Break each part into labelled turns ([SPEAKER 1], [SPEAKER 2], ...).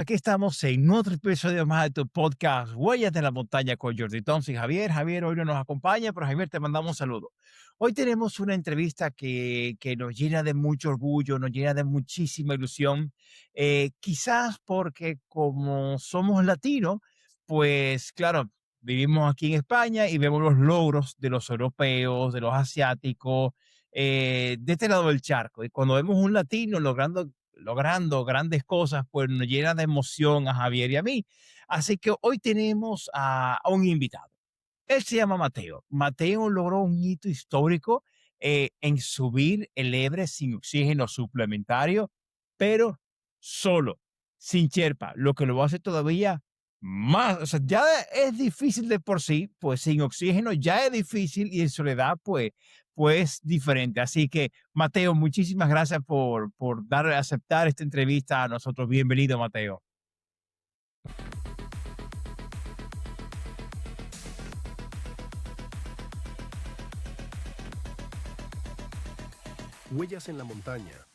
[SPEAKER 1] Aquí estamos en otro episodio más de tu podcast Huellas de la Montaña con Jordi Thompson y Javier. Javier hoy no nos acompaña, pero Javier, te mandamos un saludo. Hoy tenemos una entrevista que nos llena de mucho orgullo, nos llena de muchísima ilusión. Quizás porque como somos latinos, pues claro, vivimos aquí en España y vemos los logros de los europeos, de los asiáticos, de este lado del charco. Y cuando vemos un latino logrando grandes cosas, pues nos llena de emoción a Javier y a mí. Así que hoy tenemos a un invitado. Él se llama Mateo. Mateo logró un hito histórico en subir el Everest sin oxígeno suplementario, pero solo, sin Sherpa, lo que lo va a hacer todavía más. O sea, ya es difícil de por sí, pues sin oxígeno ya es difícil y en soledad, pues diferente. Así que, Mateo, muchísimas gracias por aceptar esta entrevista a nosotros. Bienvenido, Mateo.
[SPEAKER 2] Huellas en la Montaña,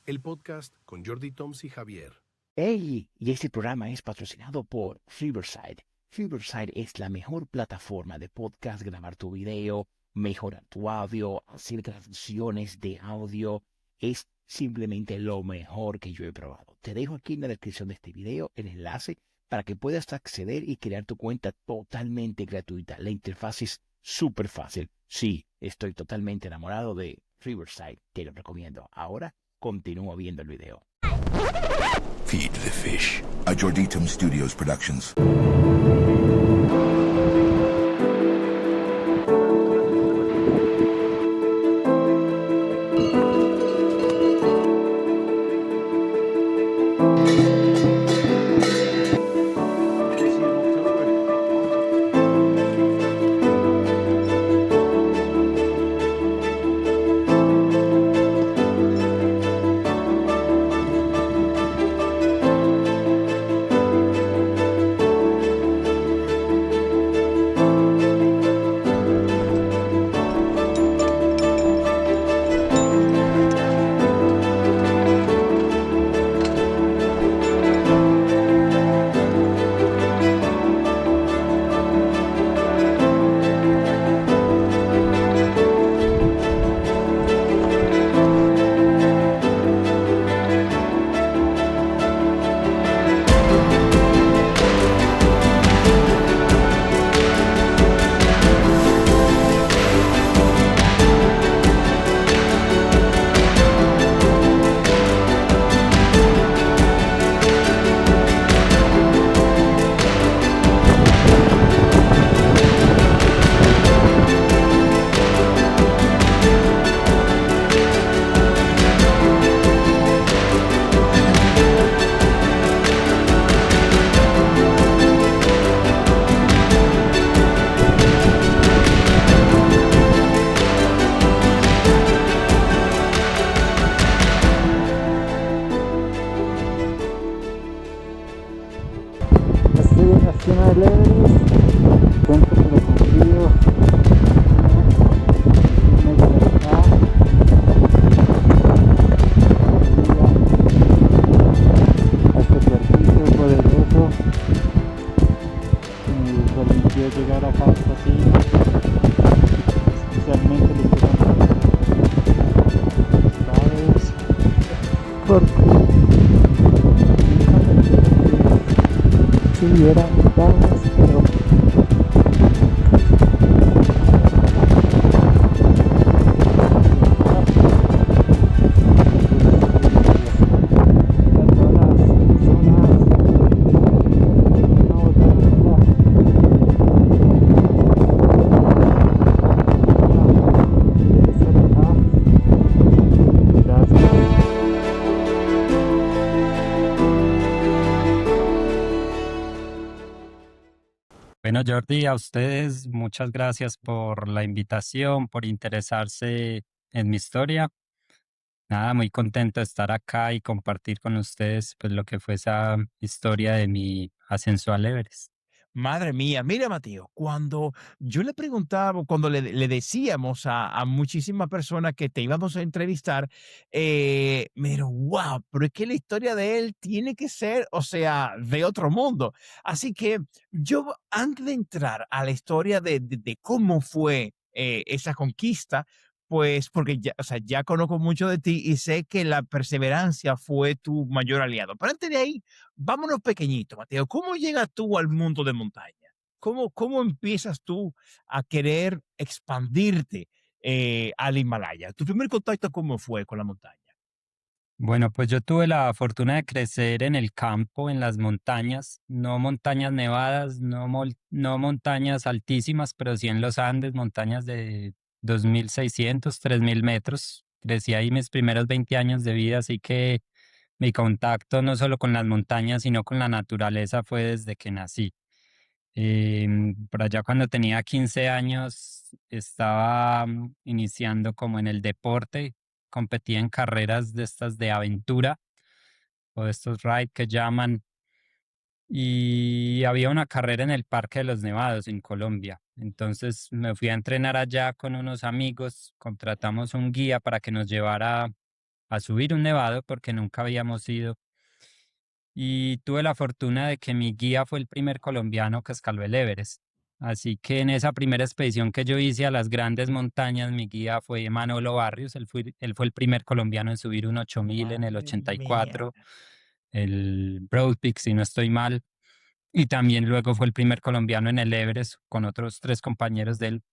[SPEAKER 2] el podcast con Jordi Toms y Javier.
[SPEAKER 3] Hey, y este programa es patrocinado por Riverside. Riverside es la mejor plataforma de podcast, grabar tu video, mejorar tu audio, hacer grabaciones de audio. Es simplemente lo mejor que yo he probado. Te dejo aquí en la descripción de este video el enlace para que puedas acceder y crear tu cuenta totalmente gratuita. La interfaz es súper fácil. Sí, estoy totalmente enamorado de Riverside. Te lo recomiendo. Ahora continúo viendo el video.
[SPEAKER 4] Feed the Fish, a Jorditum Studios Productions.
[SPEAKER 5] Estoy en la cima del Everest, cuento con lo cumplido, en medio de acá, a este cuerpito poderoso que me permitió llegar acá a esta cima, especialmente le quiero dar las porque si hubiera montañas, pero
[SPEAKER 6] Bueno, Jordi, a ustedes muchas gracias por la invitación, por interesarse en mi historia. Nada, muy contento de estar acá y compartir con ustedes pues lo que fue esa historia de mi ascenso al Everest.
[SPEAKER 1] Madre mía, mira, Mateo, cuando yo le preguntaba, cuando le decíamos a muchísimas personas que te íbamos a entrevistar, me dijeron, wow, pero es que la historia de él tiene que ser, o sea, de otro mundo. Así que yo, antes de entrar a la historia de cómo fue esa conquista, pues porque ya, o sea, ya conozco mucho de ti y sé que la perseverancia fue tu mayor aliado. Pero antes de ahí, vámonos pequeñito, Mateo. ¿Cómo llegas tú al mundo de montaña? ¿Cómo empiezas tú a querer expandirte al Himalaya? ¿Tu primer contacto cómo fue con la montaña?
[SPEAKER 6] Bueno, pues yo tuve la fortuna de crecer en el campo, en las montañas, no montañas nevadas, no montañas altísimas, pero sí en los Andes, montañas de 2.600, 3.000 metros. Crecí ahí mis primeros 20 años de vida, así que mi contacto no solo con las montañas, sino con la naturaleza fue desde que nací. Por allá cuando tenía 15 años estaba iniciando como en el deporte, competía en carreras de estas de aventura o de estos ride que llaman, y había una carrera en el Parque de los Nevados en Colombia. Entonces me fui a entrenar allá con unos amigos, contratamos un guía para que nos llevara a subir un nevado porque nunca habíamos ido. Y tuve la fortuna de que mi guía fue el primer colombiano que escaló el Everest. Así que en esa primera expedición que yo hice a las grandes montañas, mi guía fue Manolo Barrios. Él fue el primer colombiano en subir un 8.000 en el
[SPEAKER 1] Madre mía.
[SPEAKER 6] 84, el Broad Peak, si no estoy mal. Y también luego fue el primer colombiano en el Everest con otros tres compañeros de él.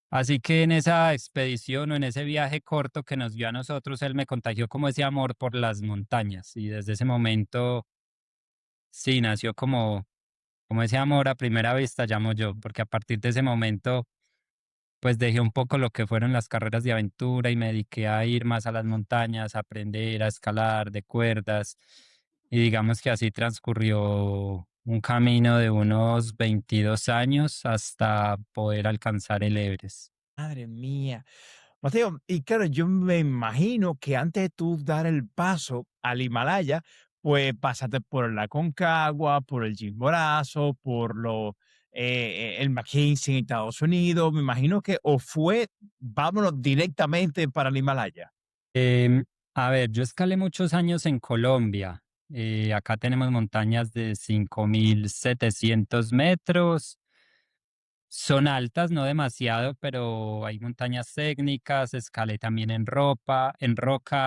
[SPEAKER 6] Así que en esa expedición o en ese viaje corto que nos dio a nosotros, él me contagió como ese amor por las montañas. Y desde ese momento, sí, nació como ese amor a primera vista, llamo yo, porque a partir de ese momento, pues dejé un poco lo que fueron las carreras de aventura y me dediqué a ir más a las montañas, a aprender a escalar de cuerdas. Y digamos que así transcurrió un camino de unos 22 años hasta poder alcanzar el Everest.
[SPEAKER 1] Madre mía. Mateo, y claro, yo me imagino que antes de tú dar el paso al Himalaya, pues pasaste por la Concagua, por el Chimborazo, por el Mackenzie en Estados Unidos. Me imagino que o fue, vámonos directamente para el Himalaya.
[SPEAKER 6] Em, a ver, yo escalé muchos años en Colombia. Acá tenemos montañas de 5.700 metros. Son altas, no demasiado, pero hay montañas técnicas. Escalé también en roca,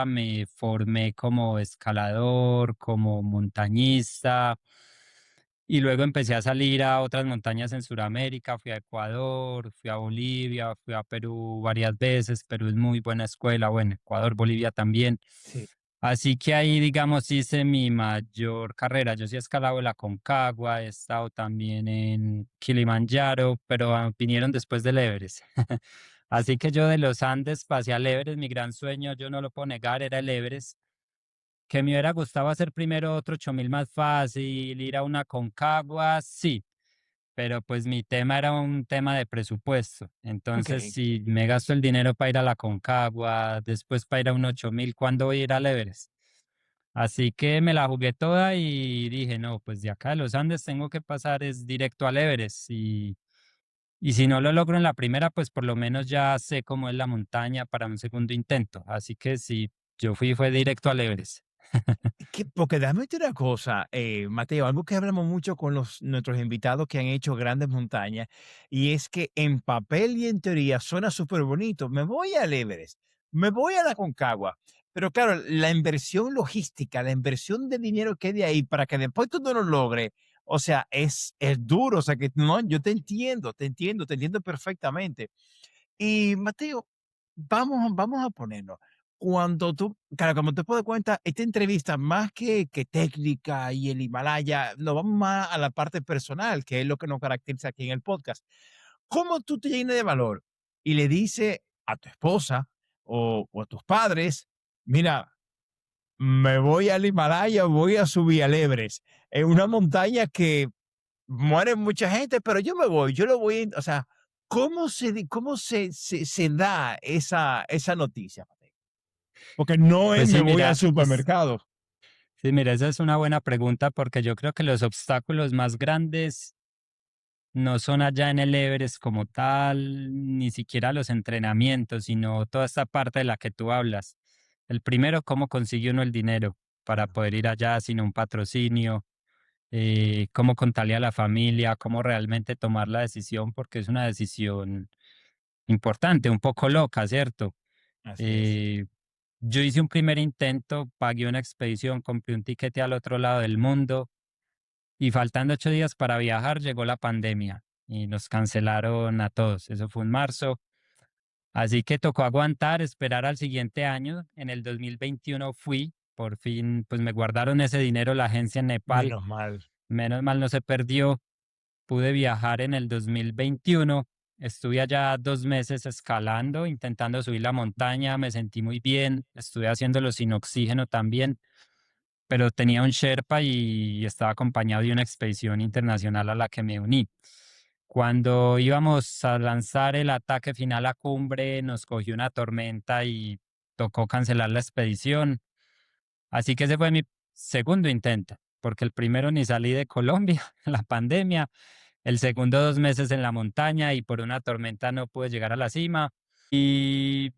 [SPEAKER 6] me formé como escalador, como montañista. Y luego empecé a salir a otras montañas en Sudamérica. Fui a Ecuador, fui a Bolivia, fui a Perú varias veces. Perú es muy buena escuela. Bueno, Ecuador, Bolivia también.
[SPEAKER 1] Sí.
[SPEAKER 6] Así que ahí, digamos, hice mi mayor carrera. Yo sí he escalado la Concagua, he estado también en Kilimanjaro, pero vinieron después del Everest. Así que yo de los Andes pasé al Everest. Mi gran sueño, yo no lo puedo negar, era el Everest. Que me hubiera gustado hacer primero otro 8.000 más fácil, ir a una Concagua, sí, pero pues mi tema era un tema de presupuesto. Entonces,
[SPEAKER 1] Ok.
[SPEAKER 6] si me gasto el dinero para ir a la Concagua, después para ir a un 8.000, ¿cuándo voy a ir al Everest? Así que me la jugué toda y dije, no, pues de acá de los Andes tengo que pasar es directo al Everest. Y si no lo logro en la primera, pues por lo menos ya sé cómo es la montaña para un segundo intento. Así que sí, yo fue directo al Everest.
[SPEAKER 1] Porque déjame decirte una cosa, Mateo, algo que hablamos mucho con nuestros invitados que han hecho grandes montañas, y es que en papel y en teoría suena súper bonito. Me voy al Everest, me voy a la Concagua, pero claro, la inversión logística, la inversión de dinero que hay de ahí para que después tú no lo logres, o sea, es duro. O sea, que no, yo te entiendo perfectamente. Y Mateo, vamos a ponernos. Cuando tú, claro, como te puedes dar cuenta, esta entrevista más que técnica y el Himalaya, nos vamos más a la parte personal, que es lo que nos caracteriza aquí en el podcast. ¿Cómo tú te llenas de valor y le dices a tu esposa o a tus padres, mira, me voy al Himalaya, voy a subir al Everest, en una montaña que muere mucha gente, pero yo me voy, yo lo voy, o sea, cómo se da esa noticia, Mateo? Porque no es
[SPEAKER 6] Pues
[SPEAKER 1] me
[SPEAKER 6] sí,
[SPEAKER 1] voy al
[SPEAKER 6] mira,
[SPEAKER 1] supermercado.
[SPEAKER 6] sí, mira, esa es una buena pregunta porque yo creo que los obstáculos más grandes no son allá en el Everest como tal, ni siquiera los entrenamientos, sino toda esta parte de la que tú hablas. El primero, cómo consigue uno el dinero para
[SPEAKER 1] Claro.
[SPEAKER 6] poder ir allá sin un patrocinio, cómo contarle a la familia, cómo realmente tomar la decisión, porque es una decisión importante, un poco loca, ¿cierto?
[SPEAKER 1] Así es.
[SPEAKER 6] Eh, yo hice un primer intento, pagué una expedición, compré un tiquete al otro lado del mundo y faltando 8 días para viajar llegó la pandemia y nos cancelaron a todos. Eso fue en marzo. Así que tocó aguantar, esperar al siguiente año. En el 2021 fui, por fin, pues me guardaron ese dinero la agencia en Nepal.
[SPEAKER 1] Menos mal.
[SPEAKER 6] Menos mal no se perdió. Pude viajar en el 2021. Estuve allá 2 meses escalando, intentando subir la montaña. Me sentí muy bien. Estuve haciéndolo sin oxígeno también, pero tenía un Sherpa y estaba acompañado de una expedición internacional a la que me uní. Cuando íbamos a lanzar el ataque final a cumbre, nos cogió una tormenta y tocó cancelar la expedición. Así que ese fue mi segundo intento, porque el primero ni salí de Colombia, la pandemia, el segundo 2 meses en la montaña y por una tormenta no pude llegar a la cima. Y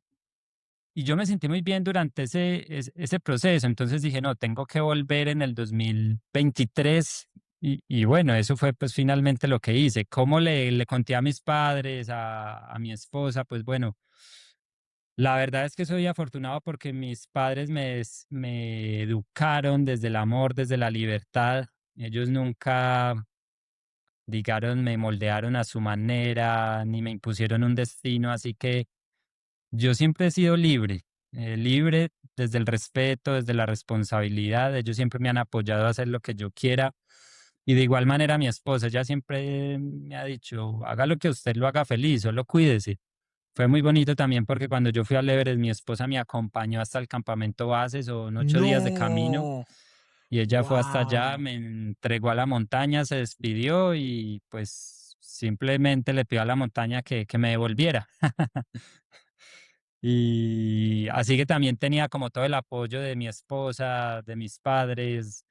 [SPEAKER 6] y yo me sentí muy bien durante ese proceso, entonces dije, no, tengo que volver en el 2023 y bueno, eso fue pues finalmente lo que hice. ¿Cómo le conté a mis padres, a mi esposa? Pues bueno, la verdad es que soy afortunado porque mis padres me educaron desde el amor, desde la libertad. Ellos nunca, digamos, me moldearon a su manera, ni me impusieron un destino, así que yo siempre he sido libre, libre desde el respeto, desde la responsabilidad. Ellos siempre me han apoyado a hacer lo que yo quiera. Y de igual manera mi esposa, ella siempre me ha dicho, haga lo que a usted lo haga feliz, solo cuídese. Fue muy bonito también porque cuando yo fui al Everest, mi esposa me acompañó hasta el campamento base, son 8 días de camino.
[SPEAKER 1] No.
[SPEAKER 6] Y ella fue hasta allá,
[SPEAKER 1] Wow.
[SPEAKER 6] me entregó a la montaña, se despidió y pues simplemente le pidió a la montaña que me devolviera. Y así que también tenía como todo el apoyo de mi esposa, de mis padres,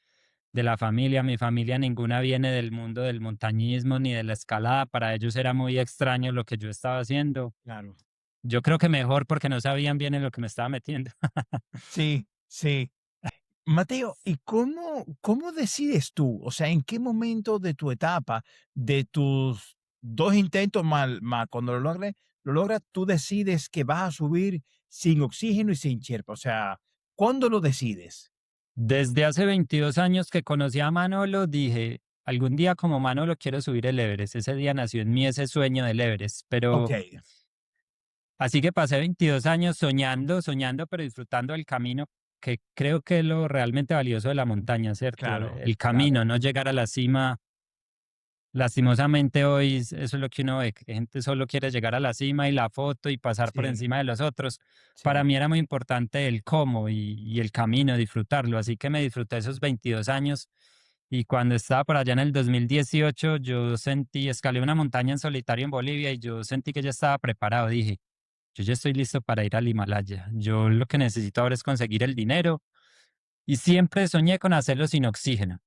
[SPEAKER 6] de la familia. Mi familia ninguna viene del mundo del montañismo ni de la escalada. Para ellos era muy extraño lo que yo estaba haciendo.
[SPEAKER 1] Claro.
[SPEAKER 6] Yo creo que mejor porque no sabían bien en lo que me estaba metiendo.
[SPEAKER 1] Sí, sí. Mateo, ¿y cómo decides tú? O sea, ¿en qué momento de tu etapa, de tus 2 intentos más cuando lo logras, tú decides que vas a subir sin oxígeno y sin Sherpa? O sea, ¿cuándo lo decides?
[SPEAKER 6] Desde hace 22 años que conocí a Manolo, dije, algún día como Manolo quiero subir el Everest. Ese día nació en mí ese sueño del Everest, pero
[SPEAKER 1] Okey,
[SPEAKER 6] así que pasé 22 años soñando, soñando, pero disfrutando del camino, que creo que es lo realmente valioso de la montaña, ¿cierto?
[SPEAKER 1] claro,
[SPEAKER 6] El
[SPEAKER 1] claro.
[SPEAKER 6] camino, no llegar a la cima. Lastimosamente hoy eso es lo que uno ve, que gente solo quiere llegar a la cima y la foto y pasar por
[SPEAKER 1] Sí,
[SPEAKER 6] encima de los otros. Para
[SPEAKER 1] sí,
[SPEAKER 6] mí era muy importante el cómo y el camino, disfrutarlo. Así que me disfruté esos 22 años y cuando estaba por allá en el 2018, yo sentí, escalé una montaña en solitario en Bolivia y yo sentí que ya estaba preparado. Dije, yo ya estoy listo para ir al Himalaya. Yo lo que necesito ahora es conseguir el dinero y siempre soñé con hacerlo sin oxígeno.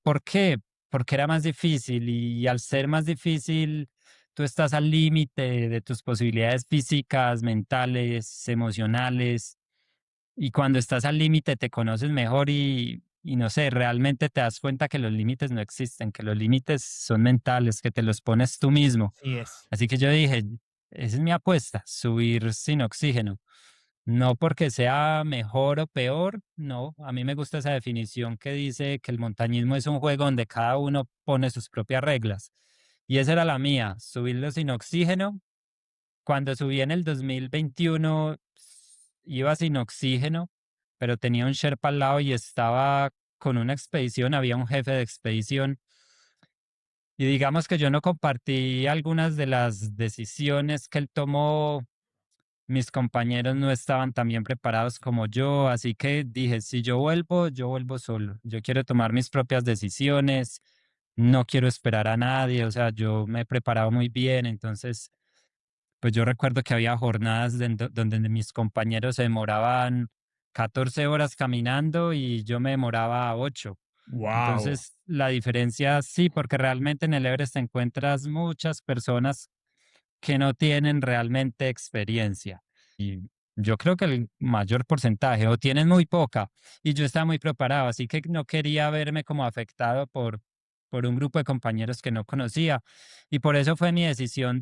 [SPEAKER 6] ¿Por qué? Porque era más difícil y al ser más difícil, tú estás al límite de tus posibilidades físicas, mentales, emocionales y cuando estás al límite te conoces mejor y no sé, realmente te das cuenta que los límites no existen, que los límites son mentales, que te los pones tú mismo.
[SPEAKER 1] así es.
[SPEAKER 6] Así que yo dije, esa es mi apuesta, subir sin oxígeno. No porque sea mejor o peor, no. A mí me gusta esa definición que dice que el montañismo es un juego donde cada uno pone sus propias reglas. Y esa era la mía, subirlo sin oxígeno. Cuando subí en el 2021, iba sin oxígeno, pero tenía un Sherpa al lado y estaba con una expedición, había un jefe de expedición. Y digamos que yo no compartí algunas de las decisiones que él tomó. Mis compañeros no estaban tan bien preparados como yo, así que dije, si yo vuelvo solo. Yo quiero tomar mis propias decisiones, no quiero esperar a nadie, o sea, yo me he preparado muy bien, entonces, pues yo recuerdo que había jornadas donde mis compañeros se demoraban 14 horas caminando y yo me demoraba 8.
[SPEAKER 1] Wow.
[SPEAKER 6] Entonces, la diferencia sí, porque realmente en el Everest te encuentras muchas personas que no tienen realmente experiencia. Y yo creo que el mayor porcentaje, o tienen muy poca, y yo estaba muy preparado, así que no quería verme como afectado por un grupo de compañeros que no conocía. Y por eso fue mi decisión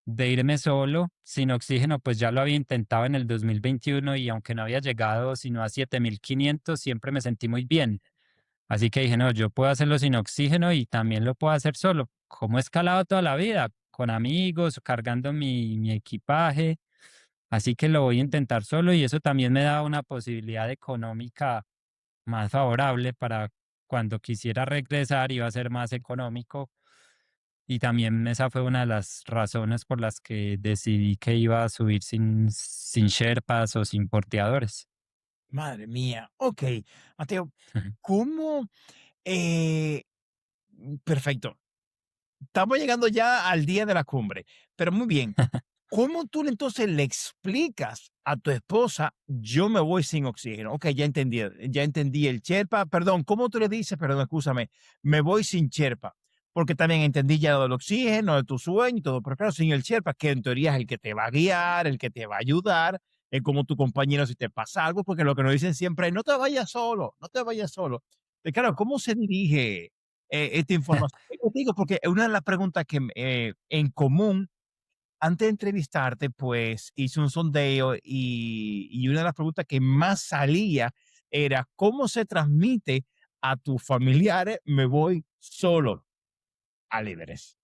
[SPEAKER 6] de irme solo, sin oxígeno, pues ya lo había intentado en el 2021 y aunque no había llegado sino a 7.500 siempre me sentí muy bien. Así que dije, no, yo puedo hacerlo sin oxígeno y también lo puedo hacer solo, como he escalado toda la vida, con amigos, cargando mi equipaje. Así que lo voy a intentar solo y eso también me da una posibilidad económica más favorable para cuando quisiera regresar, iba a ser más económico. Y también esa fue una de las razones por las que decidí que iba a subir sin sherpas o sin porteadores.
[SPEAKER 1] Madre mía. Ok, Mateo, ¿cómo? eh, Perfecto. Estamos llegando ya al día de la cumbre, pero muy bien. ¿Cómo tú entonces le explicas a tu esposa, yo me voy sin oxígeno? Ok, ya entendí el Sherpa. Perdón, ¿cómo tú le dices, perdón, escúchame, me voy sin Sherpa? Porque también entendí ya lo del oxígeno, de tu sueño y todo, pero claro, sin el Sherpa, que en teoría es el que te va a guiar, el que te va a ayudar, es como tu compañero si te pasa algo, porque lo que nos dicen siempre es, no te vayas solo, no te vayas solo. Y claro, ¿cómo se dirige esta información? Te digo, porque una de las preguntas que en común antes de entrevistarte, pues hice un sondeo y una de las preguntas que más salía era, ¿cómo se transmite a tus familiares? Me voy solo al Everest.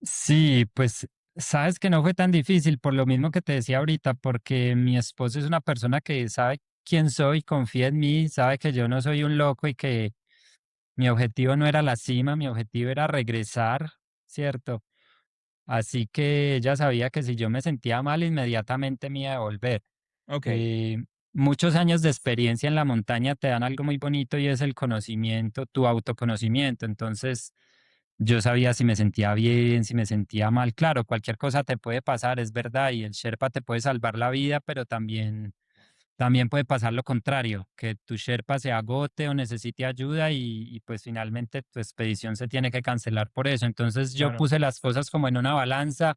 [SPEAKER 6] Sí, pues sabes que no fue tan difícil por lo mismo que te decía ahorita, porque mi esposo es una persona que sabe quién soy, confía en mí, sabe que yo no soy un loco y que mi objetivo no era la cima, mi objetivo era regresar, ¿cierto? Así que ella sabía que si yo me sentía mal, inmediatamente me iba a devolver.
[SPEAKER 1] Ok,
[SPEAKER 6] Eh, Muchos años de experiencia en la montaña te dan algo muy bonito y es el conocimiento, tu autoconocimiento. Entonces, yo sabía si me sentía bien, si me sentía mal. Claro, cualquier cosa te puede pasar, es verdad, y el Sherpa te puede salvar la vida, pero también puede pasar lo contrario, que tu Sherpa se agote o necesite ayuda y pues finalmente tu expedición se tiene que cancelar por eso. Entonces yo
[SPEAKER 1] claro,
[SPEAKER 6] puse las cosas como en una balanza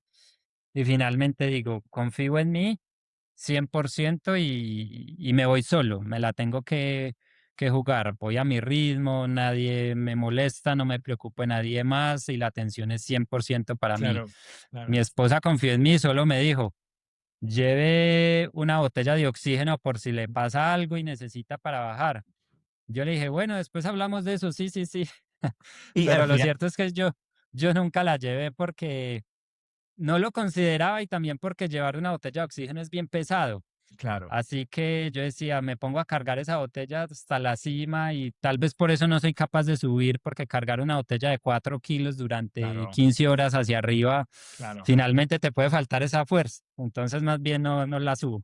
[SPEAKER 6] y finalmente digo, confío en mí 100% y me voy solo, me la tengo que jugar, voy a mi ritmo, nadie me molesta, no me preocupo de nadie más y la atención es 100% para mí.
[SPEAKER 1] claro,
[SPEAKER 6] Mi
[SPEAKER 1] claro.
[SPEAKER 6] esposa confió en mí, solo me dijo, lleve una botella de oxígeno por si le pasa algo y necesita para bajar. Yo le dije, bueno, después hablamos de eso, sí, sí, sí.
[SPEAKER 1] Y al
[SPEAKER 6] Pero lo
[SPEAKER 1] final,
[SPEAKER 6] cierto es que yo nunca la llevé porque no lo consideraba y también porque llevar una botella de oxígeno es bien pesado.
[SPEAKER 1] claro,
[SPEAKER 6] Así que yo decía, me pongo a cargar esa botella hasta la cima y tal vez por eso no soy capaz de subir, porque cargar una botella de 4 kilos durante
[SPEAKER 1] claro,
[SPEAKER 6] 15 horas hacia arriba,
[SPEAKER 1] claro.
[SPEAKER 6] finalmente te puede faltar esa fuerza. Entonces más bien no la subo.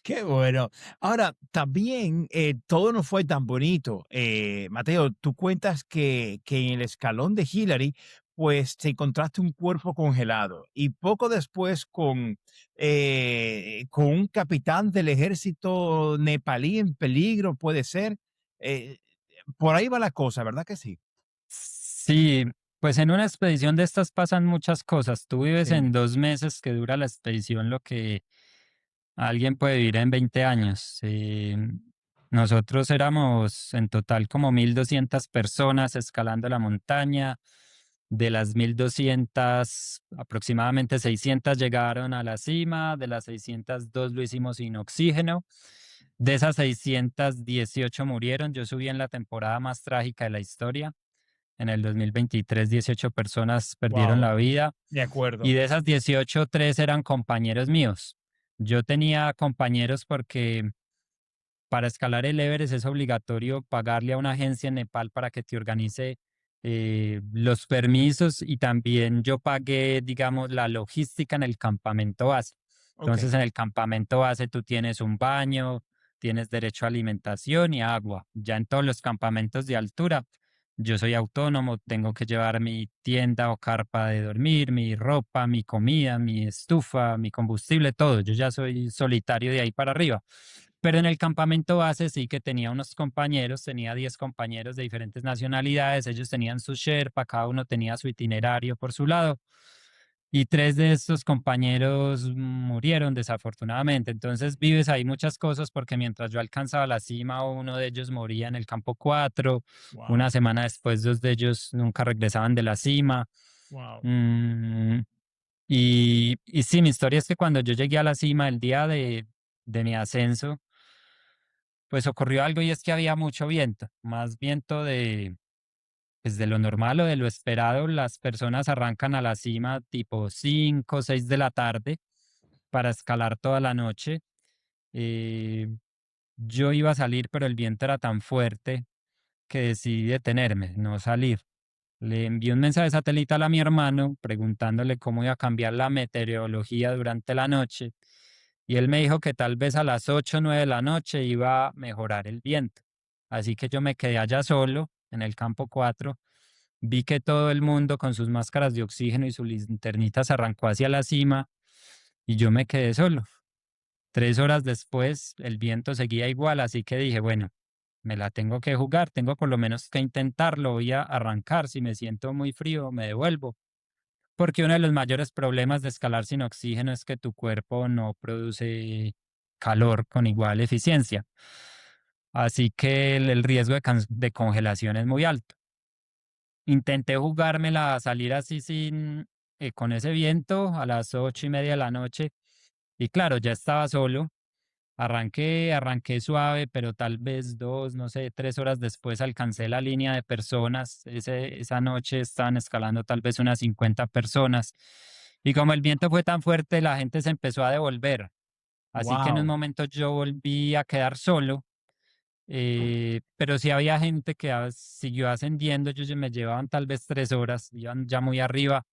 [SPEAKER 1] Qué bueno. Ahora, también todo no fue tan bonito. Mateo, tú cuentas que en el escalón de Hillary, pues te encontraste un cuerpo congelado y poco después con un capitán del ejército nepalí en peligro, puede ser. Eh, por ahí va la cosa, ¿verdad que sí?
[SPEAKER 6] Sí, pues en una expedición de estas pasan muchas cosas. Tú vives
[SPEAKER 1] Sí,
[SPEAKER 6] en 2 meses que dura la expedición, lo que alguien puede vivir en 20 años. Nosotros éramos en total como 1.200 personas escalando la montaña. De las 1.200, aproximadamente 600 llegaron a la cima. De las 602 lo hicimos sin oxígeno. De esas 618 murieron. Yo subí en la temporada más trágica de la historia. En el 2023, 18 personas perdieron
[SPEAKER 1] wow,
[SPEAKER 6] la vida
[SPEAKER 1] de
[SPEAKER 6] y
[SPEAKER 1] acuerdo.
[SPEAKER 6] de esas 18, 3 eran compañeros míos. Yo tenía compañeros porque para escalar el Everest es obligatorio pagarle a una agencia en Nepal para que te organice los permisos y también yo pagué, digamos, la logística en el campamento base.
[SPEAKER 1] Ok,
[SPEAKER 6] Entonces, en el campamento base tú tienes un baño, tienes derecho a alimentación y agua. Ya en todos los campamentos de altura, yo soy autónomo, tengo que llevar mi tienda o carpa de dormir, mi ropa, mi comida, mi estufa, mi combustible, todo. Yo ya soy solitario de ahí para arriba. Pero en el campamento base sí que tenía unos compañeros, tenía 10 compañeros de diferentes nacionalidades, ellos tenían su Sherpa, cada uno tenía su itinerario por su lado, y 3 de estos compañeros murieron desafortunadamente. Entonces vives ahí muchas cosas porque mientras yo alcanzaba la cima, uno de ellos moría en el campo 4,
[SPEAKER 1] Wow,
[SPEAKER 6] una semana después 2 de ellos nunca regresaban de la cima.
[SPEAKER 1] wow.
[SPEAKER 6] Mm, y sí, mi historia es que cuando yo llegué a la cima el día de mi ascenso, pues ocurrió algo y es que había mucho viento, más viento pues de lo normal o de lo esperado. Las personas arrancan a la cima tipo 5 o 6 de la tarde para escalar toda la noche. Eh, yo iba a salir, pero el viento era tan fuerte que decidí detenerme, no salir. Le envié un mensaje satelital a mi hermano preguntándole cómo iba a cambiar la meteorología durante la noche y él me dijo que tal vez a las 8 o 9 de la noche iba a mejorar el viento. Así que yo me quedé allá solo en el campo 4. Vi que todo el mundo con sus máscaras de oxígeno y sus linternitas arrancó hacia la cima y yo me quedé solo. 3 horas después el viento seguía igual, así que dije, bueno, me la tengo que jugar, tengo por lo menos que intentarlo, voy a arrancar, si me siento muy frío, me devuelvo, porque uno de los mayores problemas de escalar sin oxígeno es que tu cuerpo no produce calor con igual eficiencia, así que el riesgo de congelación es muy alto. Intenté jugármela a salir así con ese viento a las 8:30 de la noche, y claro, ya estaba solo. Arranqué suave, pero tal vez 2, no sé, 3 horas después alcancé la línea de personas. Esa noche estaban escalando tal vez unas 50 personas. Y como el viento fue tan fuerte, la gente se empezó a devolver. Así que en un
[SPEAKER 1] Wow.
[SPEAKER 6] momento yo volví a quedar solo, pero sí había gente que siguió ascendiendo. Ellos ya me llevaban tal vez 3 horas, iban ya muy arriba.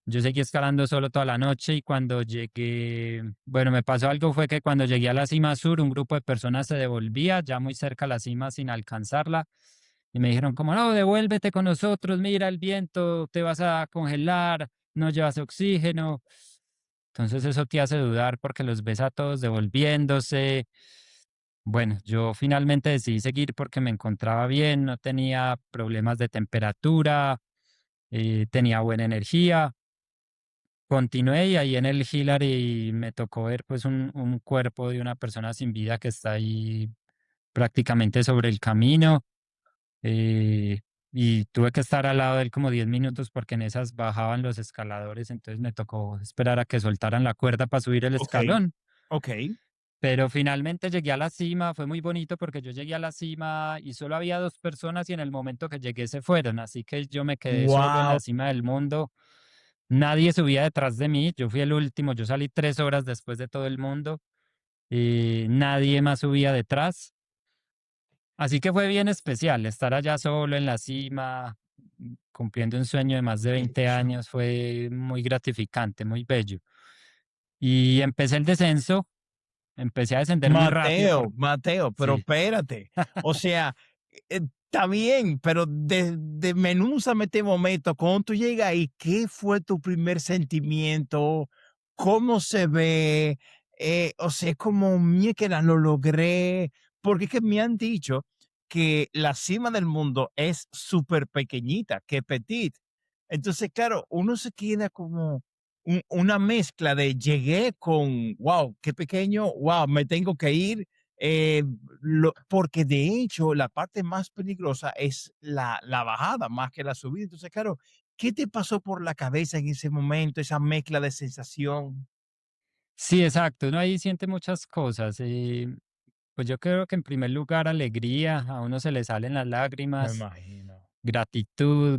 [SPEAKER 6] Yo seguí escalando solo toda la noche y cuando llegué, bueno, me pasó algo, fue que cuando llegué a la cima sur, un grupo de personas se devolvía ya muy cerca a la cima sin alcanzarla y me dijeron como, no, devuélvete con nosotros, mira el viento, te vas a congelar, no llevas oxígeno. Entonces eso te hace dudar porque los ves a todos devolviéndose. Bueno, yo finalmente decidí seguir porque me encontraba bien, no tenía problemas de temperatura, tenía buena energía. Continué y ahí en el Hillary me tocó ver pues un cuerpo de una persona sin vida que está ahí prácticamente sobre el camino, eh, y tuve que estar al lado de él como 10 minutos porque en esas bajaban los escaladores, entonces me tocó esperar a que soltaran la cuerda para subir el
[SPEAKER 1] Ok,
[SPEAKER 6] escalón.
[SPEAKER 1] ok.
[SPEAKER 6] Pero finalmente llegué a la cima, fue muy bonito porque yo llegué a la cima y solo había 2 personas y en el momento que llegué se fueron, así que yo me quedé solo en
[SPEAKER 1] Wow.
[SPEAKER 6] la cima del mundo. Nadie subía detrás de mí, yo fui el último, yo salí 3 horas después de todo el mundo y nadie más subía detrás. Así que fue bien especial estar allá solo en la cima, cumpliendo un sueño de más de
[SPEAKER 1] Qué
[SPEAKER 6] 20
[SPEAKER 1] chulo.
[SPEAKER 6] años, fue muy gratificante, muy bello. Y empecé el descenso, empecé a descender muy rápido
[SPEAKER 1] Mateo,
[SPEAKER 6] porque
[SPEAKER 1] Mateo, pero
[SPEAKER 6] sí.
[SPEAKER 1] espérate. O sea, está bien, pero desmenúzame este momento. Cuando tú llegas ahí, ¿qué fue tu primer sentimiento? ¿Cómo se ve? O sea, es como, mierda, lo logré. Porque es que me han dicho que la cima del mundo es súper pequeñita, que petit. Entonces, claro, uno se queda como una mezcla de llegué con, wow, qué pequeño, wow, me tengo que ir, eh, porque de hecho la parte más peligrosa es la bajada más que la subida. Entonces, claro, ¿qué te pasó por la cabeza en ese momento, esa mezcla de sensación?
[SPEAKER 6] Sí, exacto, uno ahí siente muchas cosas. Pues yo creo que en primer lugar alegría, a uno se le salen las
[SPEAKER 1] Me
[SPEAKER 6] lágrimas,
[SPEAKER 1] imagino.
[SPEAKER 6] gratitud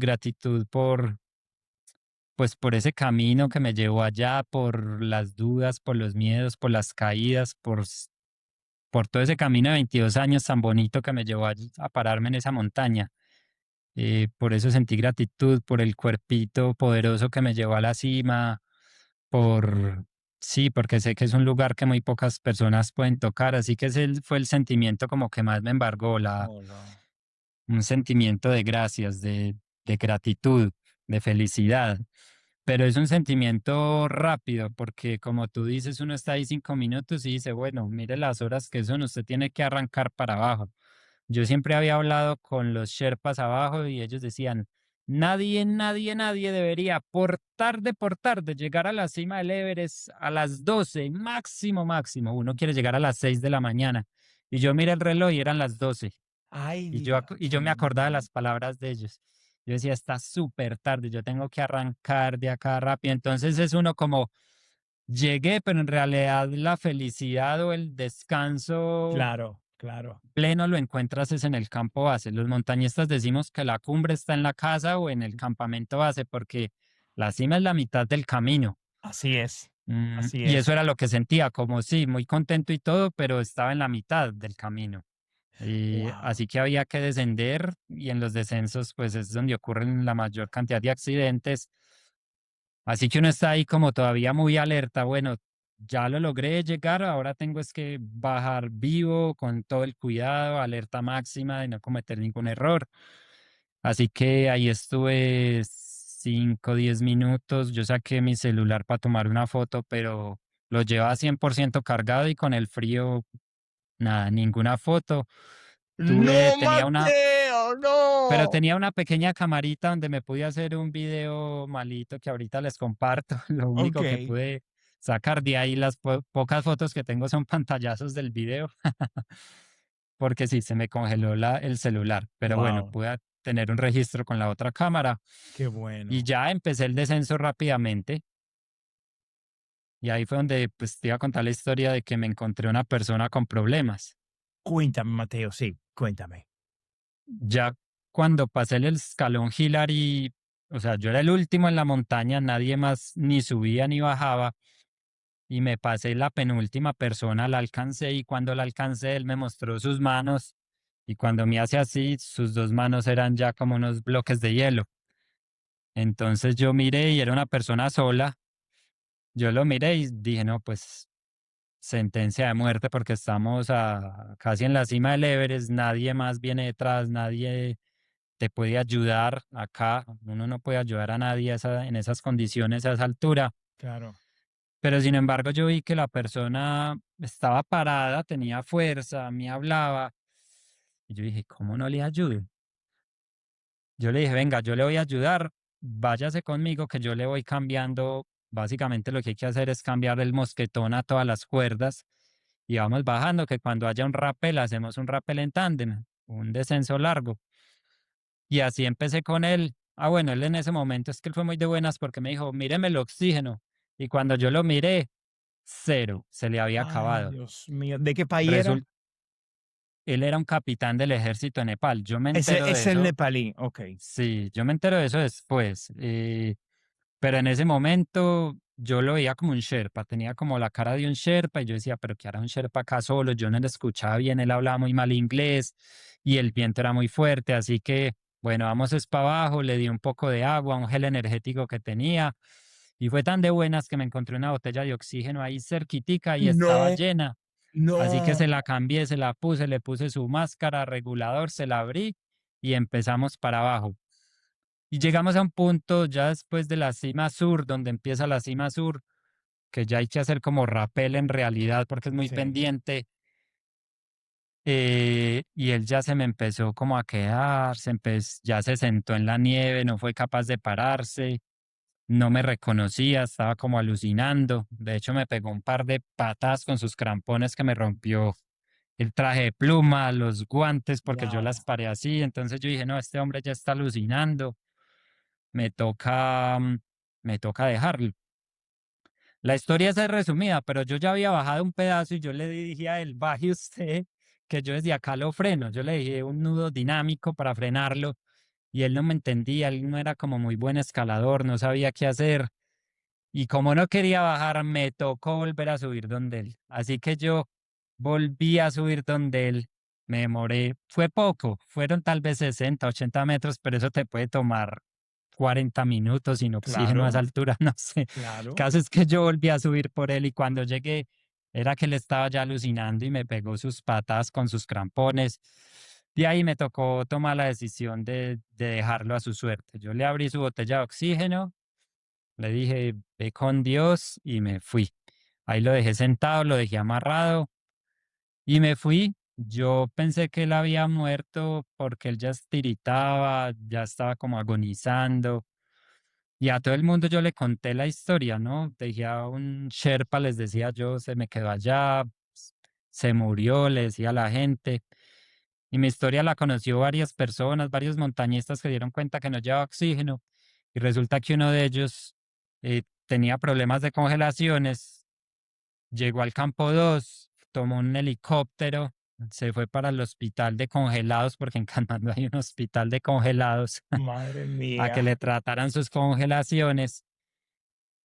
[SPEAKER 6] pues por ese camino que me llevó allá, por las dudas, por los miedos, por las caídas, por todo ese camino de 22 años tan bonito que me llevó a pararme en esa montaña. Por eso sentí gratitud, por el cuerpito poderoso que me llevó a la cima, por, sí, porque sé que es un lugar que muy pocas personas pueden tocar, así que ese fue el sentimiento como que más me embargó,
[SPEAKER 1] Oh, no.
[SPEAKER 6] un sentimiento de gracias, de gratitud, de felicidad. pero es un sentimiento rápido, porque como tú dices, uno está ahí 5 minutos y dice, bueno, mire las horas que son, usted tiene que arrancar para abajo. Yo siempre había hablado con los Sherpas abajo y ellos decían, nadie debería por tarde llegar a la cima del Everest a las 12 máximo, máximo. Uno quiere llegar a las 6 de la mañana. Y yo miré el reloj y eran las 12.
[SPEAKER 1] Ay,
[SPEAKER 6] Y yo me
[SPEAKER 1] Dios
[SPEAKER 6] acordaba de
[SPEAKER 1] mío.
[SPEAKER 6] las palabras de ellos. Yo decía, está súper tarde, yo tengo que arrancar de acá rápido. Entonces es uno como, llegué, pero en realidad la felicidad o el descanso
[SPEAKER 1] Claro, claro.
[SPEAKER 6] pleno lo encuentras es en el campo base. Los montañistas decimos que la cumbre está en la casa o en el campamento base porque la cima es la mitad del camino.
[SPEAKER 1] Así es, así
[SPEAKER 6] Y eso
[SPEAKER 1] es.
[SPEAKER 6] era lo que sentía, como sí, muy contento y todo, pero estaba en la mitad del camino. Y
[SPEAKER 1] Wow.
[SPEAKER 6] así que había que descender y en los descensos pues es donde ocurren la mayor cantidad de accidentes. Así que uno está ahí como todavía muy alerta. Bueno, ya lo logré llegar, ahora tengo es que bajar vivo con todo el cuidado, alerta máxima de no cometer ningún error. Así que ahí estuve 5 o 10 minutos. Yo saqué mi celular para tomar una foto, pero lo llevaba 100% cargado y con el frío, nada, ninguna foto.
[SPEAKER 1] No,
[SPEAKER 6] Tenía una,
[SPEAKER 1] Mateo,
[SPEAKER 6] pero
[SPEAKER 1] no.
[SPEAKER 6] tenía una pequeña camarita donde me pude hacer un video malito que ahorita les comparto. Lo único que
[SPEAKER 1] Okey.
[SPEAKER 6] pude sacar de ahí, las pocas fotos que tengo son pantallazos del video, porque sí, se me congeló el celular. Pero bueno,
[SPEAKER 1] Wow,
[SPEAKER 6] pude tener un registro con la otra cámara
[SPEAKER 1] qué
[SPEAKER 6] y
[SPEAKER 1] bueno.
[SPEAKER 6] ya empecé el descenso rápidamente. Y ahí fue donde pues te iba a contar la historia de que me encontré una persona con problemas.
[SPEAKER 1] Cuéntame, Mateo, sí, cuéntame.
[SPEAKER 6] Ya cuando pasé el escalón Hillary, o sea, yo era el último en la montaña, nadie más ni subía ni bajaba, y me pasé la penúltima persona, la alcancé, y cuando la alcancé, él me mostró sus manos, y cuando me hace así, sus dos manos eran ya como unos bloques de hielo. Entonces yo miré y era una persona sola, yo lo miré y dije, no, pues sentencia de muerte porque estamos casi en la cima del Everest, nadie más viene detrás, nadie te puede ayudar acá, uno no puede ayudar a nadie en esas condiciones, a esa altura,
[SPEAKER 1] Claro.
[SPEAKER 6] pero sin embargo yo vi que la persona estaba parada, tenía fuerza, me hablaba, y yo dije, ¿cómo no le ayudo? Yo le dije, venga, yo le voy a ayudar, váyase conmigo que yo le voy cambiando, básicamente lo que hay que hacer es cambiar el mosquetón a todas las cuerdas y vamos bajando, que cuando haya un rappel, hacemos un rappel en tándem, un descenso largo. Y así empecé con él. Ah, bueno, él en ese momento es que él fue muy de buenas porque me dijo, míreme el oxígeno. Y cuando yo lo miré, cero, se le había
[SPEAKER 1] Ay,
[SPEAKER 6] acabado.
[SPEAKER 1] Dios mío, ¿de qué país era?
[SPEAKER 6] Resulta, él era un capitán del ejército de Nepal. Yo me
[SPEAKER 1] Ese
[SPEAKER 6] entero de
[SPEAKER 1] es el
[SPEAKER 6] eso,
[SPEAKER 1] nepalí, okey.
[SPEAKER 6] sí, yo me entero de eso después. Pero en ese momento yo lo veía como un Sherpa, tenía como la cara de un Sherpa y yo decía, pero ¿qué hará un Sherpa acá solo? Yo no le escuchaba bien, él hablaba muy mal inglés y el viento era muy fuerte, así que bueno, vamos es para abajo, le di un poco de agua, un gel energético que tenía y fue tan de buenas que me encontré una botella de oxígeno ahí cerquitica y estaba
[SPEAKER 1] No,
[SPEAKER 6] llena, así que se
[SPEAKER 1] no.
[SPEAKER 6] la cambié, se la puse, le puse su máscara, regulador, se la abrí y empezamos para abajo. Y llegamos a un punto ya después de la cima sur, donde empieza la cima sur, que ya hay que hacer como rapel en realidad porque es muy
[SPEAKER 1] Sí,
[SPEAKER 6] pendiente. Y él ya se me empezó como a quedar, ya se sentó en la nieve, no fue capaz de pararse, no me reconocía, estaba como alucinando. De hecho, me pegó un par de patas con sus crampones que me rompió el traje de pluma, los guantes, porque yo las
[SPEAKER 1] wow.
[SPEAKER 6] paré así. Entonces yo dije, no, este hombre ya está alucinando, me toca, mm, me toca dejarlo. La historia es resumida, pero yo ya había bajado un pedazo y yo le dije a él, baje usted, que yo desde acá lo freno. Yo le dije un nudo dinámico para frenarlo y él no me entendía, él no era como muy buen escalador, no sabía qué hacer. Y como no quería bajar, me tocó volver a subir donde él. Así que yo volví a subir donde él. Me demoré, fue poco, fueron tal vez 60, 80 metros, pero eso te puede tomar 40 minutos sin oxígeno a esa
[SPEAKER 1] Claro,
[SPEAKER 6] altura, no sé. El
[SPEAKER 1] claro.
[SPEAKER 6] caso es que yo volví a subir por él y cuando llegué era que él estaba ya alucinando y me pegó sus patas con sus crampones. De ahí me tocó tomar la decisión de dejarlo a su suerte. Yo le abrí su botella de oxígeno Le dije, ve con Dios y me fui. Ahí lo dejé sentado, lo dejé amarrado y me fui. Yo pensé que él había muerto porque él ya tiritaba, ya estaba como agonizando. Y a todo el mundo yo le conté la historia, ¿no? Dejé a un Sherpa, les decía yo, se me quedó allá, se murió, le decía a la gente. Y mi historia la conoció varias personas, varios montañistas que dieron cuenta que no llevaba oxígeno. Y resulta que uno de ellos tenía problemas de congelaciones, llegó al campo 2, tomó un helicóptero, se fue para el hospital de congelados, porque en Katmandú hay un hospital de congelados,
[SPEAKER 1] Madre
[SPEAKER 6] a que
[SPEAKER 1] mía.
[SPEAKER 6] le trataran sus congelaciones.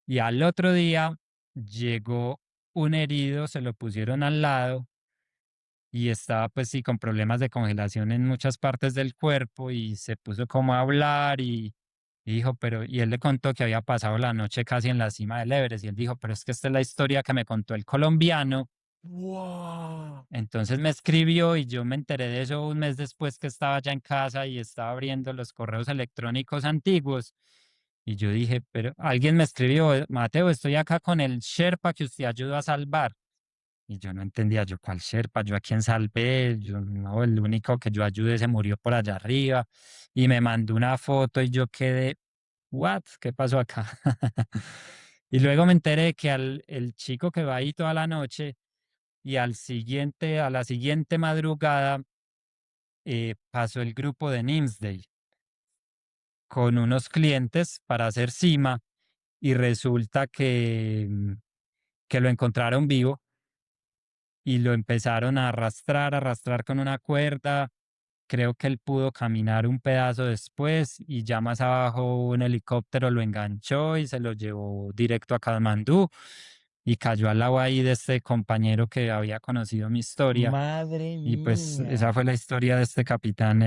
[SPEAKER 6] Y al otro día llegó un herido, se lo pusieron al lado y estaba pues sí con problemas de congelación en muchas partes del cuerpo y se puso como a hablar y dijo, pero, y él le contó que había pasado la noche casi en la cima del Everest y él dijo, pero es que esta es la historia que me contó el colombiano.
[SPEAKER 1] Wow.
[SPEAKER 6] Entonces me escribió y yo me enteré de eso un mes después que estaba ya en casa y estaba abriendo los correos electrónicos antiguos. Y yo dije, pero alguien me escribió, Mateo, estoy acá con el Sherpa que usted ayudó a salvar. Y yo no entendía, yo cuál Sherpa, yo a quién salvé, yo no, el único que yo ayudé se murió por allá arriba. Y me mandó una foto y yo quedé, ¿what? ¿Qué pasó acá? Y luego me enteré que el chico que va ahí toda la noche y a la siguiente madrugada pasó el grupo de Nimsdale con unos clientes para hacer cima y resulta que lo encontraron vivo y lo empezaron a arrastrar con una cuerda. Creo que él pudo caminar un pedazo después y ya más abajo un helicóptero lo enganchó y se lo llevó directo a Katmandú y cayó al agua ahí de este compañero que había conocido mi historia.
[SPEAKER 1] Madre
[SPEAKER 6] Y pues esa
[SPEAKER 1] mía.
[SPEAKER 6] fue la historia de este capitán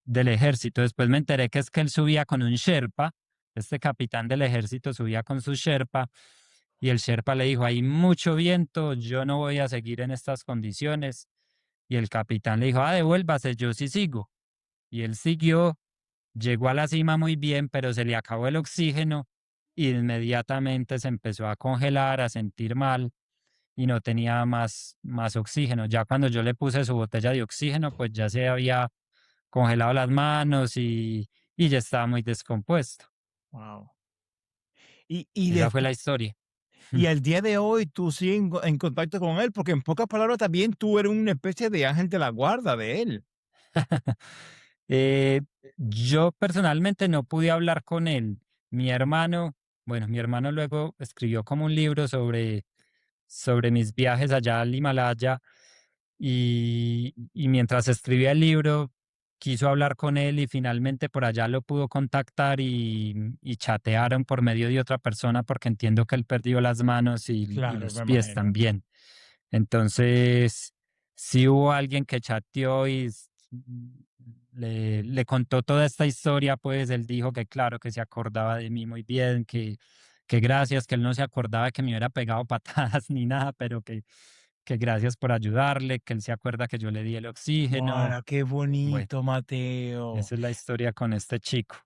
[SPEAKER 6] del ejército. Después me enteré que es que él subía con un Sherpa, este capitán del ejército subía con su Sherpa y el Sherpa le dijo, hay mucho viento, yo no voy a seguir en estas condiciones. Y el capitán le dijo, devuélvase, yo sí sigo. Y él siguió, llegó a la cima muy bien, pero se le acabó el oxígeno y inmediatamente se empezó a congelar, a sentir mal y no tenía más oxígeno. Ya cuando yo le puse su botella de oxígeno, pues ya se había congelado las manos y ya estaba muy descompuesto.
[SPEAKER 1] Wow. Y,
[SPEAKER 6] Esa fue
[SPEAKER 1] después,
[SPEAKER 6] la historia.
[SPEAKER 1] y al día de hoy tú sigues en contacto con él, porque en pocas palabras también tú eres una especie de ángel de la guarda de él.
[SPEAKER 6] Eh, yo personalmente no pude hablar con él. Mi hermano, bueno, mi hermano luego escribió como un libro sobre mis viajes allá al Himalaya y mientras escribía el libro quiso hablar con él y finalmente por allá lo pudo contactar y chatearon por medio de otra persona porque entiendo que él perdió las manos y
[SPEAKER 1] Claro,
[SPEAKER 6] los
[SPEAKER 1] me
[SPEAKER 6] pies
[SPEAKER 1] imagino.
[SPEAKER 6] también. Entonces, sí hubo alguien que chateó le contó toda esta historia, pues él dijo que claro, que se acordaba de mí muy bien, que gracias, que él no se acordaba que me hubiera pegado patadas ni nada, pero que gracias por ayudarle, que él se acuerda que yo le di el oxígeno.
[SPEAKER 1] Bueno, qué
[SPEAKER 6] Bueno,
[SPEAKER 1] bonito, Mateo.
[SPEAKER 6] esa es la historia con este chico.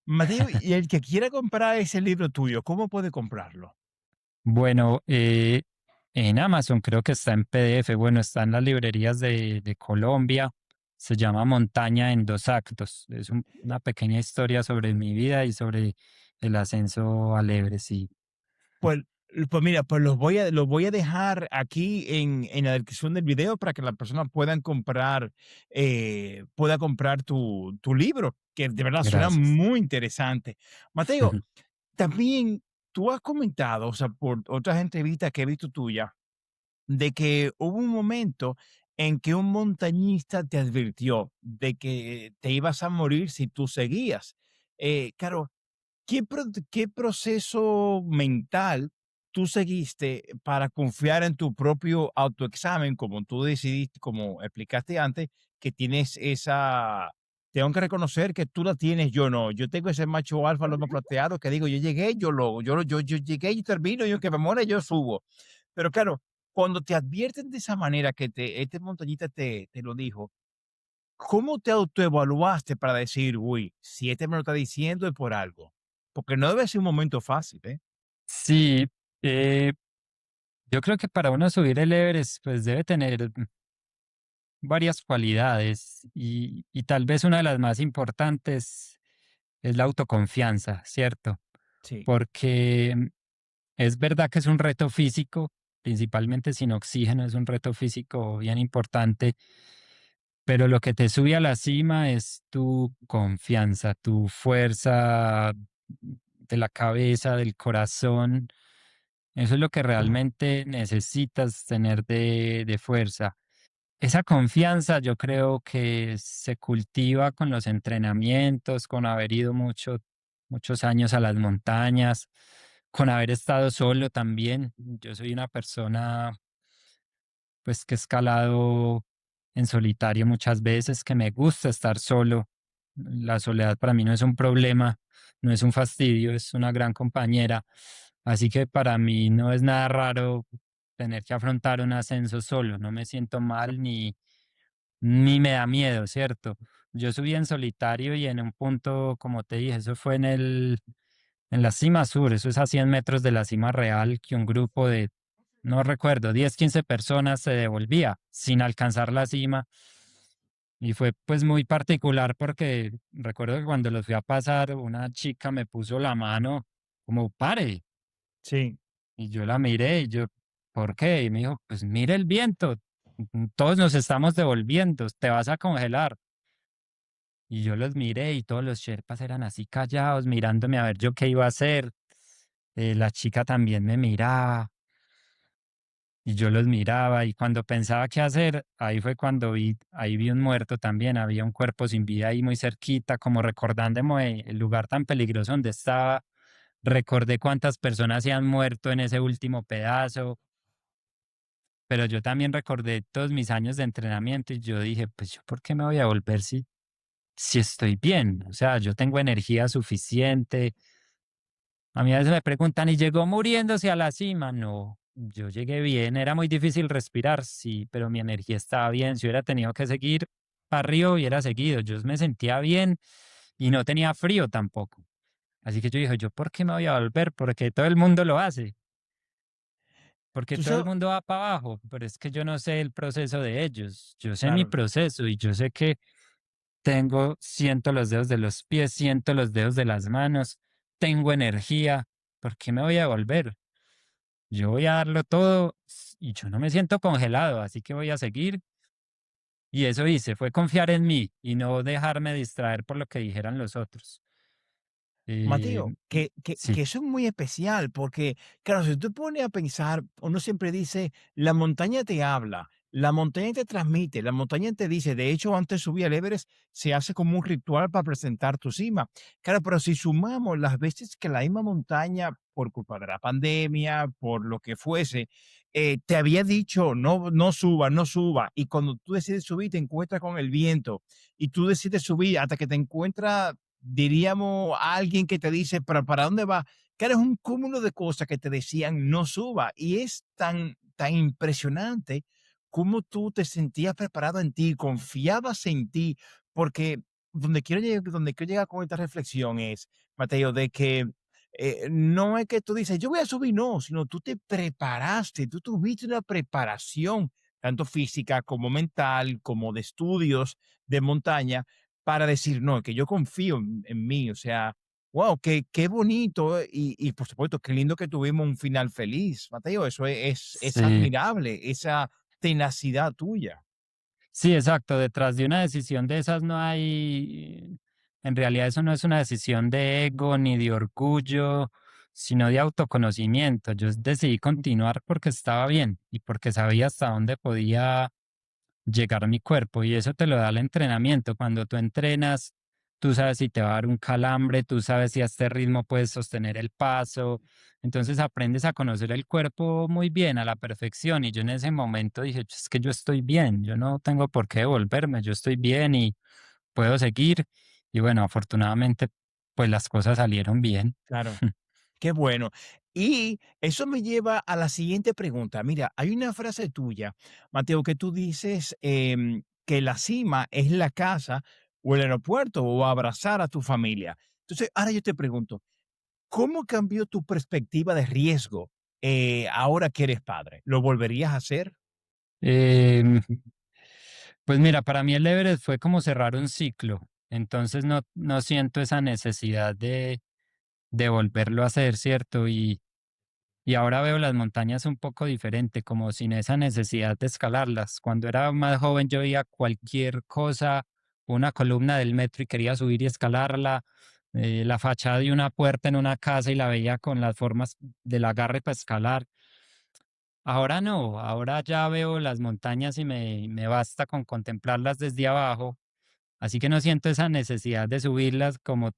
[SPEAKER 1] Mateo, y el que quiera comprar ese libro tuyo, ¿cómo puede comprarlo?
[SPEAKER 6] Bueno, en Amazon creo que está en PDF, bueno, está en las librerías de Colombia, se llama Montaña en dos actos, es una pequeña historia sobre mi vida y sobre el ascenso al Everest, sí.
[SPEAKER 1] Pues, pues mira, pues los voy a dejar aquí en la descripción del video para que las personas pueda comprar tu libro, que de verdad suena
[SPEAKER 6] Gracias.
[SPEAKER 1] muy interesante. Mateo, también tú has comentado, o sea, por otras entrevistas que he visto tuya, de que hubo un momento en que un montañista te advirtió de que te ibas a morir si tú seguías. Claro, ¿qué proceso mental tú seguiste para confiar en tu propio autoexamen, como tú decidiste, como explicaste antes, que tienes esa tengo que reconocer que tú la tienes, yo no. Yo tengo ese macho alfa, lomo plateado, que digo, yo llegué, yo llegué, yo termino, yo que me muera, yo subo. Pero claro, cuando te advierten de esa manera que este montañita te lo dijo, ¿cómo te autoevaluaste para decir, uy, si este me lo está diciendo es por algo? Porque no debe ser un momento fácil, ¿eh?
[SPEAKER 6] Sí, eh, yo creo que para uno subir el Everest, pues debe tener varias cualidades y tal vez una de las más importantes es la autoconfianza, ¿cierto?
[SPEAKER 1] Sí.
[SPEAKER 6] Porque es verdad que es un reto físico, principalmente sin oxígeno, es un reto físico bien importante, pero lo que te sube a la cima es tu confianza, tu fuerza de la cabeza, del corazón. Eso es lo que realmente necesitas tener de fuerza. Esa confianza yo creo que se cultiva con los entrenamientos, con haber ido muchos años a las montañas, con haber estado solo también. Yo soy una persona pues que he escalado en solitario muchas veces, que me gusta estar solo. La soledad para mí no es un problema, no es un fastidio, es una gran compañera. Así que para mí no es nada raro tener que afrontar un ascenso solo. No me siento mal ni me da miedo, ¿cierto? Yo subí en solitario y en un punto, como te dije, eso fue en la cima sur, eso es a 100 metros de la cima real, que un grupo de, no recuerdo, 10 15 personas se devolvía sin alcanzar la cima. Y fue pues muy particular porque recuerdo que cuando los fui a pasar, una chica me puso la mano como pare.
[SPEAKER 1] Sí.
[SPEAKER 6] Y yo la miré y yo, ¿por qué? Y me dijo, pues mire el viento, todos nos estamos devolviendo, te vas a congelar. Y yo los miré y todos los sherpas eran así callados, mirándome a ver yo qué iba a hacer. La chica también me miraba y yo los miraba y cuando pensaba qué hacer, ahí fue cuando ahí vi un muerto también, había un cuerpo sin vida ahí muy cerquita, como recordándome el lugar tan peligroso donde estaba. Recordé cuántas personas se han muerto en ese último pedazo, pero yo también recordé todos mis años de entrenamiento y yo dije, pues yo, ¿por qué me voy a volver si estoy bien? O sea, yo tengo energía suficiente. A mí a veces me preguntan, ¿y llegó muriéndose a la cima? No, yo llegué bien, era muy difícil respirar, sí, pero mi energía estaba bien. Si hubiera tenido que seguir para arriba, hubiera seguido. Yo me sentía bien y no tenía frío tampoco. Así que yo dije, ¿yo por qué me voy a volver? Porque todo el mundo lo hace, porque
[SPEAKER 1] Tú
[SPEAKER 6] todo el
[SPEAKER 1] sabes,
[SPEAKER 6] mundo va para abajo, pero es que yo no sé el proceso de ellos. Yo sé mi
[SPEAKER 1] claro.
[SPEAKER 6] proceso y yo sé que siento los dedos de los pies, siento los dedos de las manos, tengo energía. ¿Por qué me voy a volver? Yo voy a darlo todo y yo no me siento congelado, así que voy a seguir. Y eso hice, fue confiar en mí y no dejarme distraer por lo que dijeran los otros. Eh,
[SPEAKER 1] Mateo, que
[SPEAKER 6] sí,
[SPEAKER 1] eso es muy especial porque, claro, si tú te pones a pensar, uno siempre dice, la montaña te habla, la montaña te transmite, la montaña te dice, de hecho, antes de subir al Everest, se hace como un ritual para presentar tu cima. Claro, pero si sumamos las veces que la misma montaña, por culpa de la pandemia, por lo que fuese, te había dicho, no, no suba, no suba, y cuando tú decides subir, te encuentras con el viento, y tú decides subir hasta que te encuentras diríamos a alguien que te dice, pero ¿para dónde va? Que eres un cúmulo de cosas que te decían no suba. Y es tan impresionante cómo tú te sentías preparado en ti, confiabas en ti, porque donde quiero llegar con esta reflexión es, Mateo, de que no es que tú dices, yo voy a subir, no, sino tú te preparaste, tú tuviste una preparación, tanto física como mental, como de estudios de montaña, para decir, no, que yo confío en mí, o sea, wow, qué bonito y por supuesto, qué lindo que tuvimos un final feliz, Mateo, eso es
[SPEAKER 6] sí.
[SPEAKER 1] admirable, esa tenacidad tuya.
[SPEAKER 6] Sí, exacto. Detrás de una decisión de esas no hay, en realidad eso no es una decisión de ego ni de orgullo, sino de autoconocimiento. Yo decidí continuar porque estaba bien y porque sabía hasta dónde podía llegar a mi cuerpo y eso te lo da el entrenamiento. Cuando tú entrenas, tú sabes si te va a dar un calambre, tú sabes si a este ritmo puedes sostener el paso. Entonces aprendes a conocer el cuerpo muy bien, a la perfección. Y yo en ese momento dije, es que yo estoy bien, yo no tengo por qué devolverme, yo estoy bien y puedo seguir. Y bueno, afortunadamente, pues las cosas salieron bien.
[SPEAKER 1] Claro. Qué bueno. Y eso me lleva a la siguiente pregunta. Mira, hay una frase tuya, Mateo, que tú dices que la cima es la casa o el aeropuerto o abrazar a tu familia. Entonces, ahora yo te pregunto, ¿Cómo cambió tu perspectiva de riesgo ahora que eres padre? ¿Lo volverías a hacer?
[SPEAKER 6] Em, pues mira, para mí el Everest fue como cerrar un ciclo, entonces no siento esa necesidad de volverlo a hacer, ¿cierto? Y ahora veo las montañas un poco diferente, como sin esa necesidad de escalarlas. Cuando era más joven yo veía cualquier cosa, una columna del metro y quería subir y escalarla, la fachada de una puerta en una casa y la veía con las formas del agarre para escalar. Ahora no, ahora ya veo las montañas y me basta con contemplarlas desde abajo, así que no siento esa necesidad de subirlas como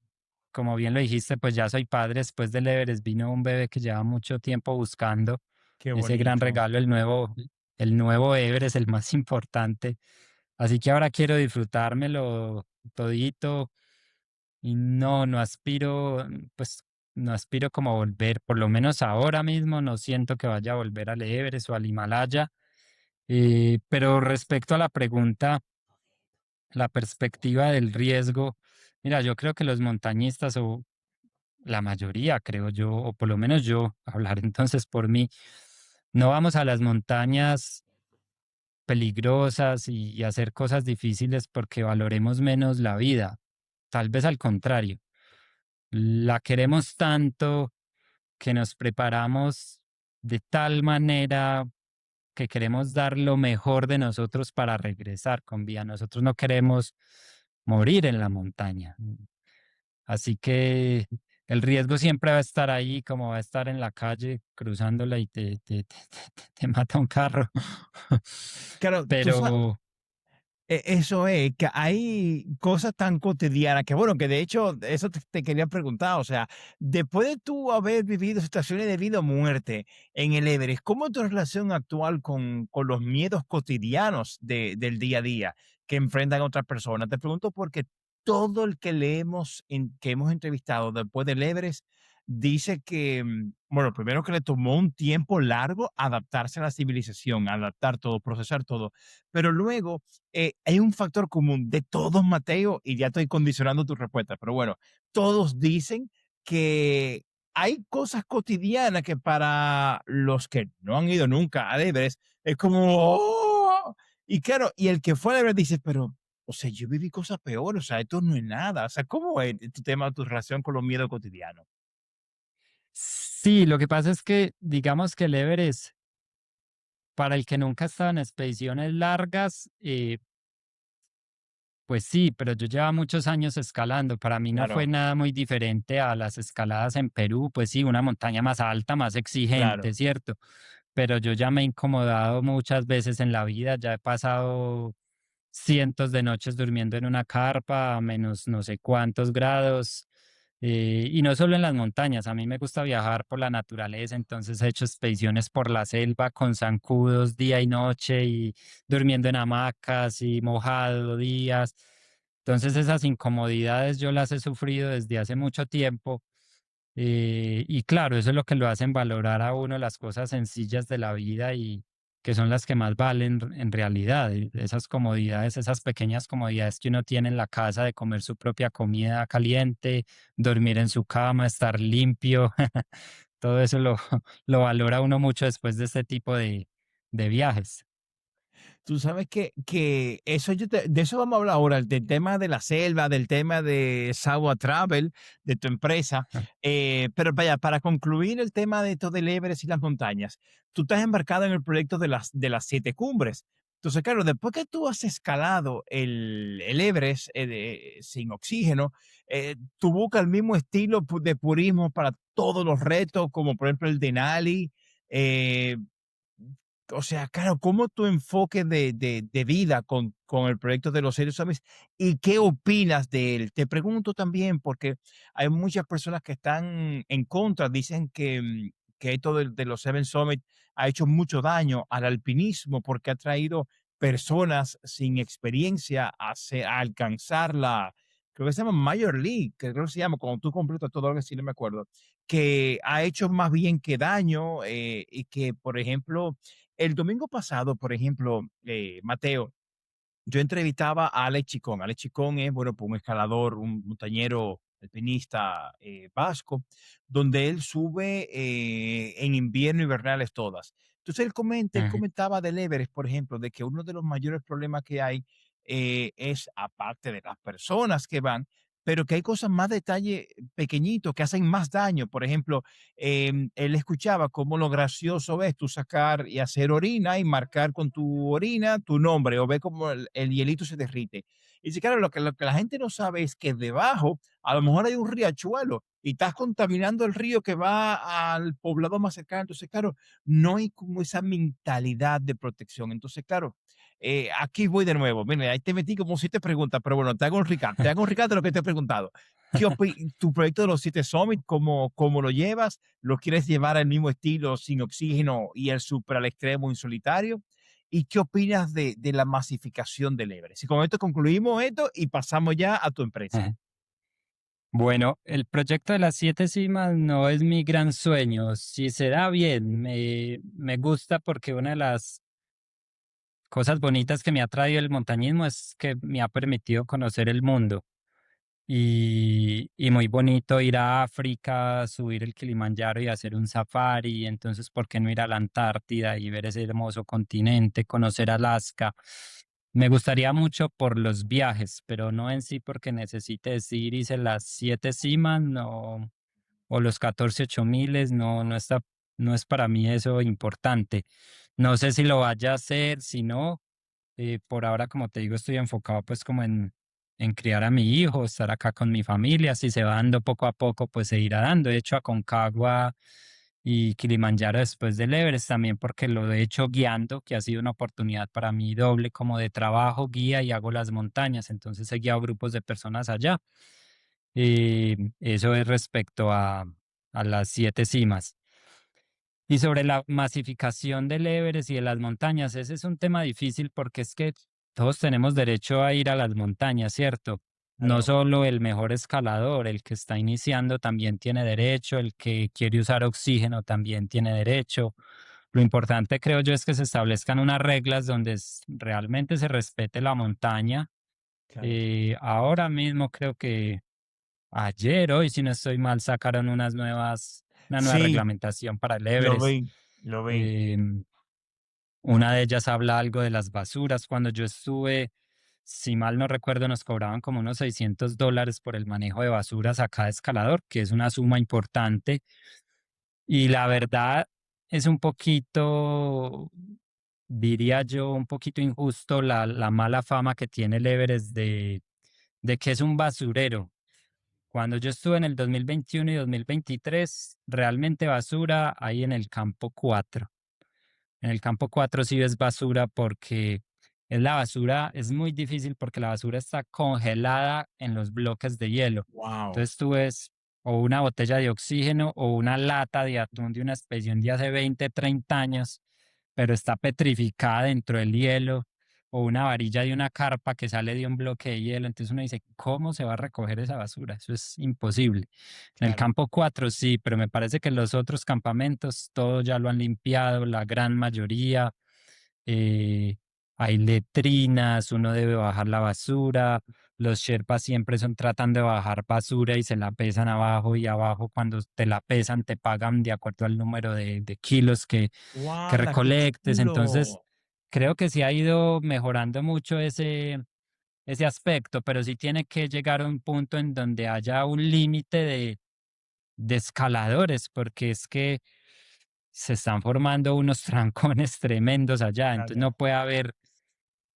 [SPEAKER 6] bien lo dijiste, pues ya soy padre, después del Everest vino un bebé que lleva mucho tiempo buscando
[SPEAKER 1] Qué
[SPEAKER 6] ese gran
[SPEAKER 1] bonito.
[SPEAKER 6] regalo, el nuevo Everest, el más importante. Así que ahora quiero disfrutármelo todito y no aspiro, pues no aspiro como a volver, por lo menos ahora mismo no siento que vaya a volver al Everest o al Himalaya. Pero respecto a la pregunta, la perspectiva del riesgo, mira, yo creo que los montañistas o la mayoría, creo yo, o por lo menos yo, hablar entonces por mí, no vamos a las montañas peligrosas y hacer cosas difíciles porque valoremos menos la vida. Tal vez al contrario, la queremos tanto que nos preparamos de tal manera que queremos dar lo mejor de nosotros para regresar con vida. Nosotros no queremos morir en la montaña. Así que el riesgo siempre va a estar ahí, como va a estar en la calle cruzándola y te mata un carro.
[SPEAKER 1] Claro, tú sabes.
[SPEAKER 6] Pero
[SPEAKER 1] Eso es, que hay cosas tan cotidianas que, bueno, que de hecho, eso te quería preguntar, o sea, después de tú haber vivido situaciones de vida o muerte en el Everest, ¿cómo es tu relación actual con los miedos cotidianos del día a día que enfrentan otras personas? Te pregunto porque todo el que que hemos entrevistado después del Everest dice que, bueno, primero que le tomó un tiempo largo adaptarse a la civilización, adaptar todo, procesar todo, pero luego hay un factor común de todos, Mateo, y ya estoy condicionando tu respuesta, pero bueno, todos dicen que hay cosas cotidianas que para los que no han ido nunca a Everest es como, ¡oh! Y claro, y el que fue a Everest dice, pero, o sea, yo viví cosas peores, o sea, esto no es nada. O sea, ¿cómo es tu tema, tu relación con los miedos cotidianos?
[SPEAKER 6] sí, lo que pasa es que digamos que el Everest, para el que nunca ha estado en expediciones largas, pues sí, pero yo llevaba muchos años escalando. Para mí no fue
[SPEAKER 1] Claro,
[SPEAKER 6] nada muy diferente a las escaladas en Perú. Pues sí, una montaña más alta, más exigente,
[SPEAKER 1] claro.
[SPEAKER 6] ¿cierto? Pero yo ya me he incomodado muchas veces en la vida. Ya he pasado cientos de noches durmiendo en una carpa a menos no sé cuántos grados. Y no solo en las montañas, a mí me gusta viajar por la naturaleza, entonces he hecho expediciones por la selva con zancudos día y noche y durmiendo en hamacas y mojado días. Entonces esas incomodidades yo las he sufrido desde hace mucho tiempo, y claro, eso es lo que lo hacen valorar a uno las cosas sencillas de la vida y que son las que más valen en realidad. Y esas comodidades, esas pequeñas comodidades que uno tiene en la casa de comer su propia comida caliente, dormir en su cama, estar limpio, todo eso lo valora uno mucho después de este tipo de viajes.
[SPEAKER 1] Tú sabes que eso de eso vamos a hablar ahora, del tema de la selva, del tema de Sawa Travel, de tu empresa. Pero vaya, para concluir el tema de todo el Everest y las montañas, tú estás embarcado en el proyecto de las 7 cumbres. Entonces, claro, después que tú has escalado el Everest sin oxígeno, tú buscas el mismo estilo de purismo para todos los retos, como por ejemplo el Denali. eh, o sea, claro, ¿cómo tu enfoque de vida con el proyecto de los Series Summits y qué opinas de él? Te pregunto también porque hay muchas personas que están en contra, dicen que esto de los Seven Summit ha hecho mucho daño al alpinismo porque ha traído personas sin experiencia a alcanzar creo que se llama Major League, que creo que se llama, cuando tú completas todo lo que sí no me acuerdo, que ha hecho más bien que daño, y que, por ejemplo, el domingo pasado, por ejemplo, Mateo, yo entrevistaba a Alex Chicón. Alex Chicón es, bueno, pues un escalador, un montañero alpinista vasco, donde él sube en invierno y invernales todas. Entonces él
[SPEAKER 6] Ujú,
[SPEAKER 1] comentaba del Everest, por ejemplo, de que uno de los mayores problemas que hay es, aparte de las personas que van, pero que hay cosas más detalle pequeñitos que hacen más daño. Por ejemplo, él escuchaba cómo lo gracioso es tú sacar y hacer orina y marcar con tu orina tu nombre o ve cómo el hielito se derrite. Y dice, claro, lo que la gente no sabe es que debajo a lo mejor hay un riachuelo y estás contaminando el río que va al poblado más cercano. Entonces, claro, no hay como esa mentalidad de protección. Entonces, claro, aquí voy de nuevo. Mira, ahí te metí como 7 preguntas, pero bueno, te hago un recap de lo que te he preguntado. Tu proyecto de los 7 Summit, cómo lo llevas? ¿Lo quieres llevar al mismo estilo, sin oxígeno y el super al extremo en solitario? ¿Y qué opinas de la masificación del Everest? Y con esto concluimos esto y pasamos ya a tu empresa.
[SPEAKER 6] ujú. Bueno, el proyecto de las 7 cimas no es mi gran sueño. Si se da bien, me gusta porque una de las cosas bonitas que me ha traído el montañismo es que me ha permitido conocer el mundo. Y muy bonito ir a África, subir el Kilimanjaro y hacer un safari. Entonces, ¿por qué no ir a la Antártida y ver ese hermoso continente, conocer Alaska? Me gustaría mucho por los viajes, pero no en sí porque necesite decir hice las 7 cimas, no, o los 14 8000, no, no es para mí eso importante. No sé si lo vaya a hacer, si no. Por ahora, como te digo, estoy enfocado pues como en criar a mi hijo, estar acá con mi familia. Si se va dando poco a poco, pues se irá dando. He hecho Aconcagua y Kilimanjaro después del Everest también porque lo he hecho guiando, que ha sido una oportunidad para mí doble como de trabajo, guía y hago las montañas. Entonces he guiado grupos de personas allá. Eso es respecto a las 7 cimas. Y sobre la masificación del Everest y de las montañas, ese es un tema difícil porque es que todos tenemos derecho a ir a las montañas, ¿cierto? No
[SPEAKER 1] Claro,
[SPEAKER 6] solo el mejor escalador, el que está iniciando también tiene derecho, el que quiere usar oxígeno también tiene derecho. Lo importante, creo yo, es que se establezcan unas reglas donde realmente se respete la montaña.
[SPEAKER 1] claro.
[SPEAKER 6] Ahora mismo creo que ayer, hoy, si no estoy mal, sacaron una nueva
[SPEAKER 1] Sí,
[SPEAKER 6] reglamentación para el
[SPEAKER 1] lo
[SPEAKER 6] Everest.
[SPEAKER 1] vi, lo vi.
[SPEAKER 6] Em, una de ellas habla algo de las basuras. Cuando yo estuve, si mal no recuerdo, nos cobraban como unos $600 por el manejo de basuras a cada escalador, que es una suma importante. Y la verdad es un poquito, diría yo, un poquito injusto la mala fama que tiene el Everest de que es un basurero. Cuando yo estuve en el 2021 y 2023, realmente basura hay en el campo 4. En el campo 4 sí ves basura porque es la basura, es muy difícil porque la basura está congelada en los bloques de hielo.
[SPEAKER 1] Wow,
[SPEAKER 6] Entonces tú ves o una botella de oxígeno o una lata de atún de una expedición de hace 20, 30 años, pero está petrificada dentro del hielo, o una varilla de una carpa que sale de un bloque de hielo. Entonces uno dice, ¿cómo se va a recoger esa basura? Eso es imposible. En el
[SPEAKER 1] claro.
[SPEAKER 6] campo 4 sí, pero me parece que en los otros campamentos todos ya lo han limpiado, la gran mayoría. eh, Hay letrinas, uno debe bajar la basura. Los Sherpas siempre son tratando de bajar basura y se la pesan abajo, y abajo cuando te la pesan te pagan de acuerdo al número de kilos que
[SPEAKER 1] ¡Guau! ¡Qué
[SPEAKER 6] recolectes. Entonces,
[SPEAKER 1] chulo!
[SPEAKER 6] creo que sí ha ido mejorando mucho ese aspecto, pero sí tiene que llegar a un punto en donde haya un límite de escaladores, porque es que se están formando unos trancones tremendos allá. Entonces no
[SPEAKER 1] Claro,
[SPEAKER 6] puede haber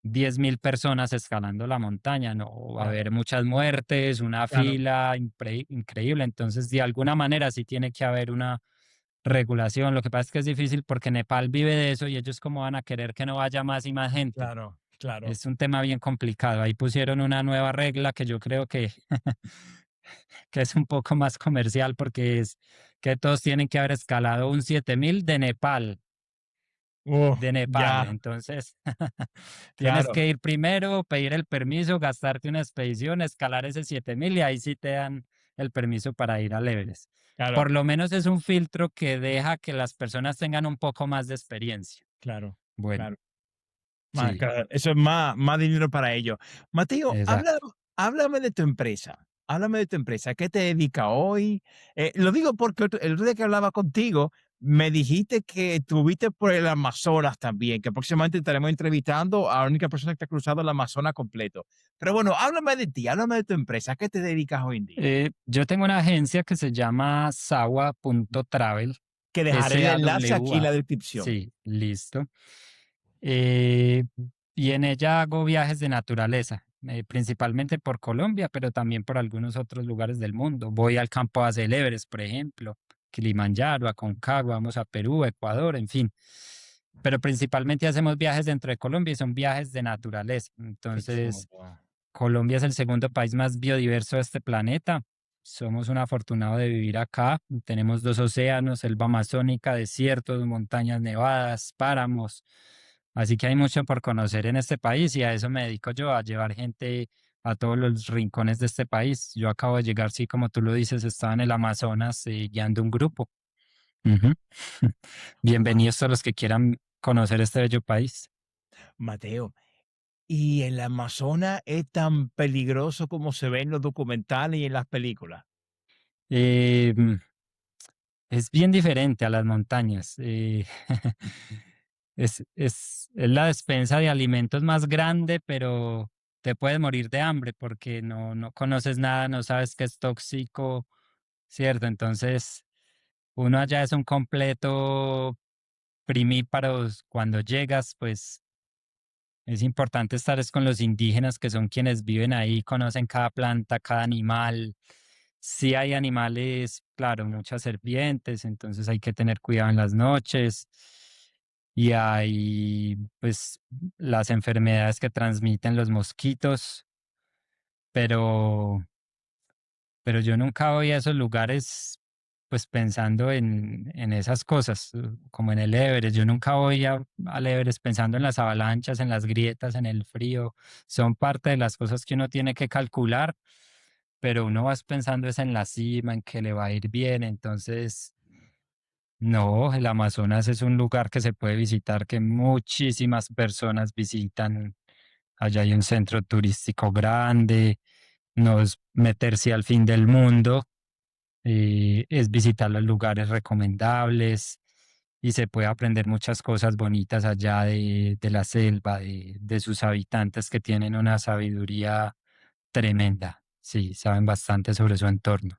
[SPEAKER 6] 10.000 personas escalando la montaña, no va a
[SPEAKER 1] claro,
[SPEAKER 6] haber muchas muertes, una
[SPEAKER 1] claro,
[SPEAKER 6] fila increíble. Entonces, de alguna manera sí tiene que haber una regulación. Lo que pasa es que es difícil porque Nepal vive de eso y ellos cómo van a querer que no vaya más y más gente.
[SPEAKER 1] claro, claro,
[SPEAKER 6] Es un tema bien complicado. Ahí pusieron una nueva regla que yo creo que, que es un poco más comercial porque es que todos tienen que haber escalado un 7000 de Nepal. De Nepal.
[SPEAKER 1] ya,
[SPEAKER 6] Entonces, tienes
[SPEAKER 1] claro,
[SPEAKER 6] que ir primero, pedir el permiso, gastarte una expedición, escalar ese 7000 y ahí sí te dan el permiso para ir al Everest.
[SPEAKER 1] claro,
[SPEAKER 6] Por lo menos es un filtro que deja que las personas tengan un poco más de experiencia.
[SPEAKER 1] claro,
[SPEAKER 6] Bueno,
[SPEAKER 1] claro.
[SPEAKER 6] sí,
[SPEAKER 1] Claro, eso es más dinero para ellos. Mateo,
[SPEAKER 6] exacto.
[SPEAKER 1] háblame de tu empresa. háblame de tu empresa. ¿A qué te dedicas hoy? Lo digo porque el otro día que hablaba contigo, me dijiste que estuviste por el Amazonas también, que próximamente estaremos entrevistando a la única persona que ha cruzado el Amazonas completo. Pero bueno, háblame de ti, háblame de tu empresa. ¿A qué te dedicas hoy en día?
[SPEAKER 6] Yo tengo una agencia que se llama Sawa.travel,
[SPEAKER 1] Que dejaré el enlace aquí en
[SPEAKER 6] SAWA.
[SPEAKER 1] la descripción.
[SPEAKER 6] Sí, listo. Eh, y en ella hago viajes de naturaleza, principalmente por Colombia, pero también por algunos otros lugares del mundo. Voy al campo base del Everest, por ejemplo, Kilimanjaro, Aconcagua, vamos a Perú, Ecuador, en fin. Pero principalmente hacemos viajes dentro de Colombia y son viajes de naturaleza.
[SPEAKER 1] Qué
[SPEAKER 6] Entonces,
[SPEAKER 1] chulo.
[SPEAKER 6] Colombia es el segundo país más biodiverso de este planeta. Somos un afortunado de vivir acá. Tenemos dos océanos, selva amazónica, desiertos, montañas nevadas, páramos. Así que hay mucho por conocer en este país y a eso me dedico yo, a llevar gente a todos los rincones de este país. Yo acabo de llegar, sí, como tú lo dices, estaba en el Amazonas guiando un grupo. Ujú.
[SPEAKER 1] Wow.
[SPEAKER 6] Bienvenidos todos los que quieran conocer este bello país.
[SPEAKER 1] Mateo, ¿y el Amazonas es tan peligroso como se ve en los documentales y en las películas?
[SPEAKER 6] Eh, Es bien diferente a las montañas. Es la despensa de alimentos más grande, pero te puedes morir de hambre porque no conoces nada, no sabes que es tóxico, ¿cierto? Entonces, uno allá es un completo primíparos. Cuando llegas, pues es importante estar es con los indígenas que son quienes viven ahí, conocen cada planta, cada animal. Sí hay animales, claro, muchas serpientes, entonces hay que tener cuidado en las noches. Y hay, pues, las enfermedades que transmiten los mosquitos, pero, pero yo nunca voy a esos lugares, pues, pensando en esas cosas, como en el Everest. Yo nunca voy al Everest pensando en las avalanchas, en las grietas, en el frío. Son parte de las cosas que uno tiene que calcular, pero uno va pensando es en la cima, en que le va a ir bien. Entonces, no, el Amazonas es un lugar que se puede visitar, que muchísimas personas visitan. Allá hay un centro turístico grande, no es meterse al fin del mundo, es visitar los lugares recomendables y se puede aprender muchas cosas bonitas allá de la selva, de sus habitantes que tienen una sabiduría tremenda. Sí, saben bastante sobre su entorno.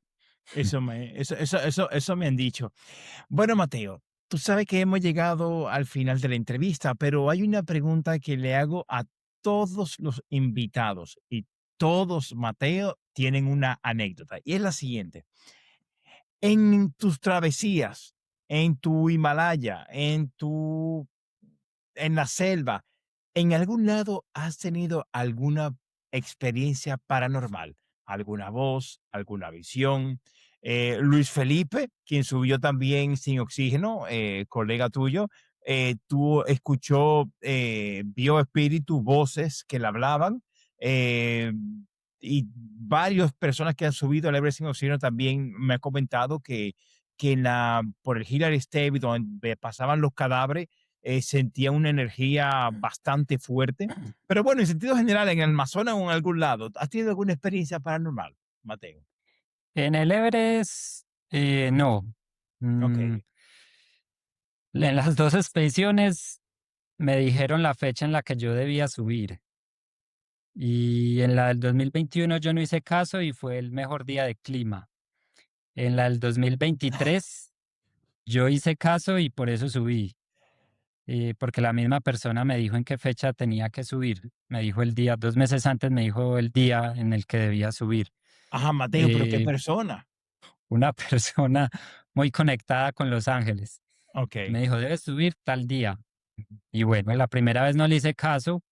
[SPEAKER 1] Eso me han dicho. Bueno, Mateo, tú sabes que hemos llegado al final de la entrevista, pero hay una pregunta que le hago a todos los invitados y todos, Mateo, tienen una anécdota y es la siguiente. En tus travesías, en tu Himalaya, en la selva, ¿en algún lado has tenido alguna experiencia paranormal? ¿Alguna voz, alguna visión? Luis Felipe, quien subió también sin oxígeno, colega tuyo, tú escuchó, vio espíritus, voces que le hablaban, eh, y varias personas que han subido al Everest sin oxígeno también me han comentado que por el Hillary State, donde pasaban los cadáveres, sentía una energía bastante fuerte. Pero bueno, en sentido general, en el Amazonas o en algún lado, ¿has tenido alguna experiencia paranormal, Mateo?
[SPEAKER 6] En el Everest, no.
[SPEAKER 1] Ok.
[SPEAKER 6] Mm, en las dos expediciones me dijeron la fecha en la que yo debía subir. Y en la del 2021 yo no hice caso y fue el mejor día de clima. En la del 2023 yo hice caso y por eso subí, porque la misma persona me dijo en qué fecha tenía que subir. Me dijo el día, 2 meses antes me dijo el día en el que debía subir.
[SPEAKER 1] Ajá, Mateo, pero qué
[SPEAKER 6] Eh,
[SPEAKER 1] persona.
[SPEAKER 6] una persona muy conectada con Los Ángeles.
[SPEAKER 1] Ok.
[SPEAKER 6] Me dijo, debes subir tal día. Y bueno, la primera vez no le hice caso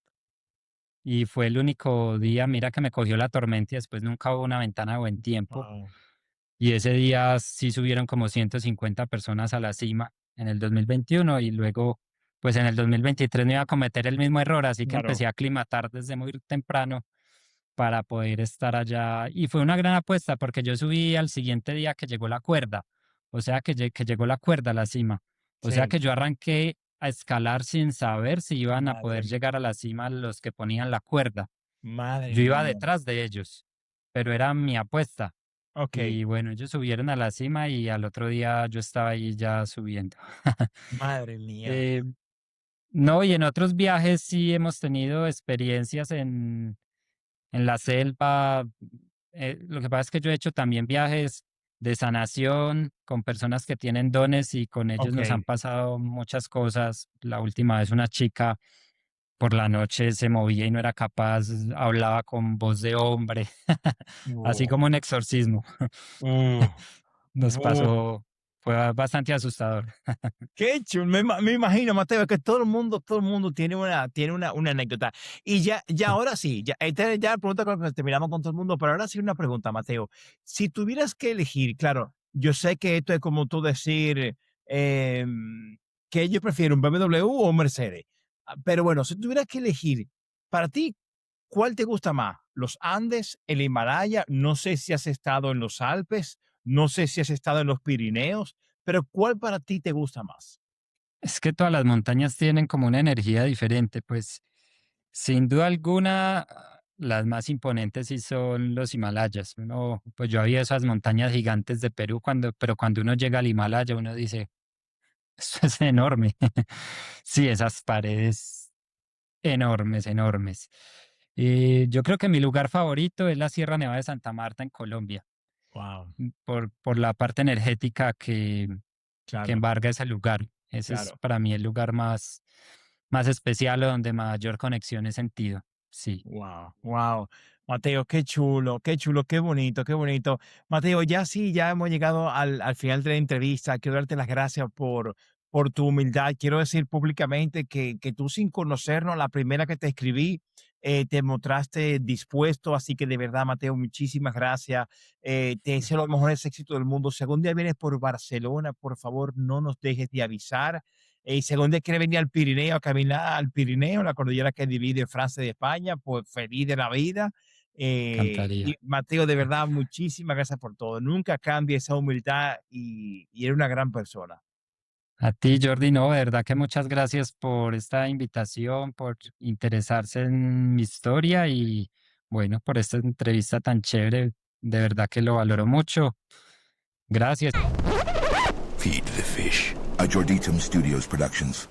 [SPEAKER 6] y fue el único día, mira que me cogió la tormenta y después nunca hubo una ventana de buen tiempo.
[SPEAKER 1] Wow,
[SPEAKER 6] Y ese día sí subieron como 150 personas a la cima en el 2021 y luego, pues en el 2023 no iba a cometer el mismo error, así que
[SPEAKER 1] claro.
[SPEAKER 6] empecé a aclimatar desde muy temprano para poder estar allá. Y fue una gran apuesta porque yo subí al siguiente día que llegó la cuerda, o sea que llegó la cuerda a la cima. O sea
[SPEAKER 1] Sí.
[SPEAKER 6] que yo arranqué a escalar sin saber si iban a
[SPEAKER 1] Madre
[SPEAKER 6] poder
[SPEAKER 1] mía.
[SPEAKER 6] llegar a la cima los que ponían la cuerda.
[SPEAKER 1] Madre
[SPEAKER 6] Yo iba
[SPEAKER 1] mía.
[SPEAKER 6] detrás de ellos, pero era mi apuesta.
[SPEAKER 1] Okey,
[SPEAKER 6] Y bueno, ellos subieron a la cima y al otro día yo estaba ahí ya subiendo.
[SPEAKER 1] madre mía.
[SPEAKER 6] Eh, no, y en otros viajes sí hemos tenido experiencias en la selva. Lo que pasa es que yo he hecho también viajes de sanación con personas que tienen dones y con ellos nos han
[SPEAKER 1] Okey.
[SPEAKER 6] pasado muchas cosas. La última vez una chica por la noche se movía y no era capaz, hablaba con voz de hombre, así
[SPEAKER 1] Uh,
[SPEAKER 6] como un exorcismo.
[SPEAKER 1] uh,
[SPEAKER 6] Nos
[SPEAKER 1] uh.
[SPEAKER 6] pasó, fue bastante asustador.
[SPEAKER 1] Qué chulo, me imagino, Mateo, que todo el mundo tiene una anécdota. Y ya ahora sí, ya, esta ya la pregunta con la que terminamos con todo el mundo, pero ahora sí una pregunta, Mateo. Si tuvieras que elegir, claro, yo sé que esto es como tú decir, que yo prefiero un BMW o un Mercedes. Pero bueno, si tuvieras que elegir, para ti, ¿cuál te gusta más? ¿Los Andes, el Himalaya? No sé si has estado en los Alpes, no sé si has estado en los Pirineos, pero ¿cuál para ti te gusta más?
[SPEAKER 6] Es que todas las montañas tienen como una energía diferente, pues sin duda alguna las más imponentes sí son los Himalayas. Pues yo había esas montañas gigantes de Perú pero cuando uno llega al Himalaya uno dice, esto es enorme. Sí, esas paredes enormes, enormes. Yo creo que mi lugar favorito es la Sierra Nevada de Santa Marta en Colombia,
[SPEAKER 1] Wow,
[SPEAKER 6] por la parte energética que
[SPEAKER 1] claro,
[SPEAKER 6] embarga ese lugar. Ese es
[SPEAKER 1] claro.
[SPEAKER 6] para mí el lugar más especial o donde mayor conexión he sentido. Sí.
[SPEAKER 1] Wow, wow. Mateo, qué chulo, qué bonito, qué bonito. Mateo, ya sí, ya hemos llegado al final de la entrevista. Quiero darte las gracias por tu humildad. Quiero decir públicamente que tú sin conocernos, la primera que te escribí, te mostraste dispuesto. Así que de verdad, Mateo, muchísimas gracias. Te deseo los mejores éxitos del mundo. Si algún día vienes por Barcelona, por favor, no nos dejes de avisar. Y si algún día quiere venir al Pirineo, a caminar al Pirineo, la cordillera que divide Francia y España, pues feliz de la vida. Y
[SPEAKER 6] Encantaría.
[SPEAKER 1] Mateo, de verdad, muchísimas gracias por todo. Nunca cambie esa humildad y eres una gran persona.
[SPEAKER 6] A ti, Jordi, no, de verdad que muchas gracias por esta invitación, por interesarse en mi historia y bueno, por esta entrevista tan chévere. De verdad que lo valoro mucho. Gracias.
[SPEAKER 4] Feed the Fish. A Jorditum Studios Productions.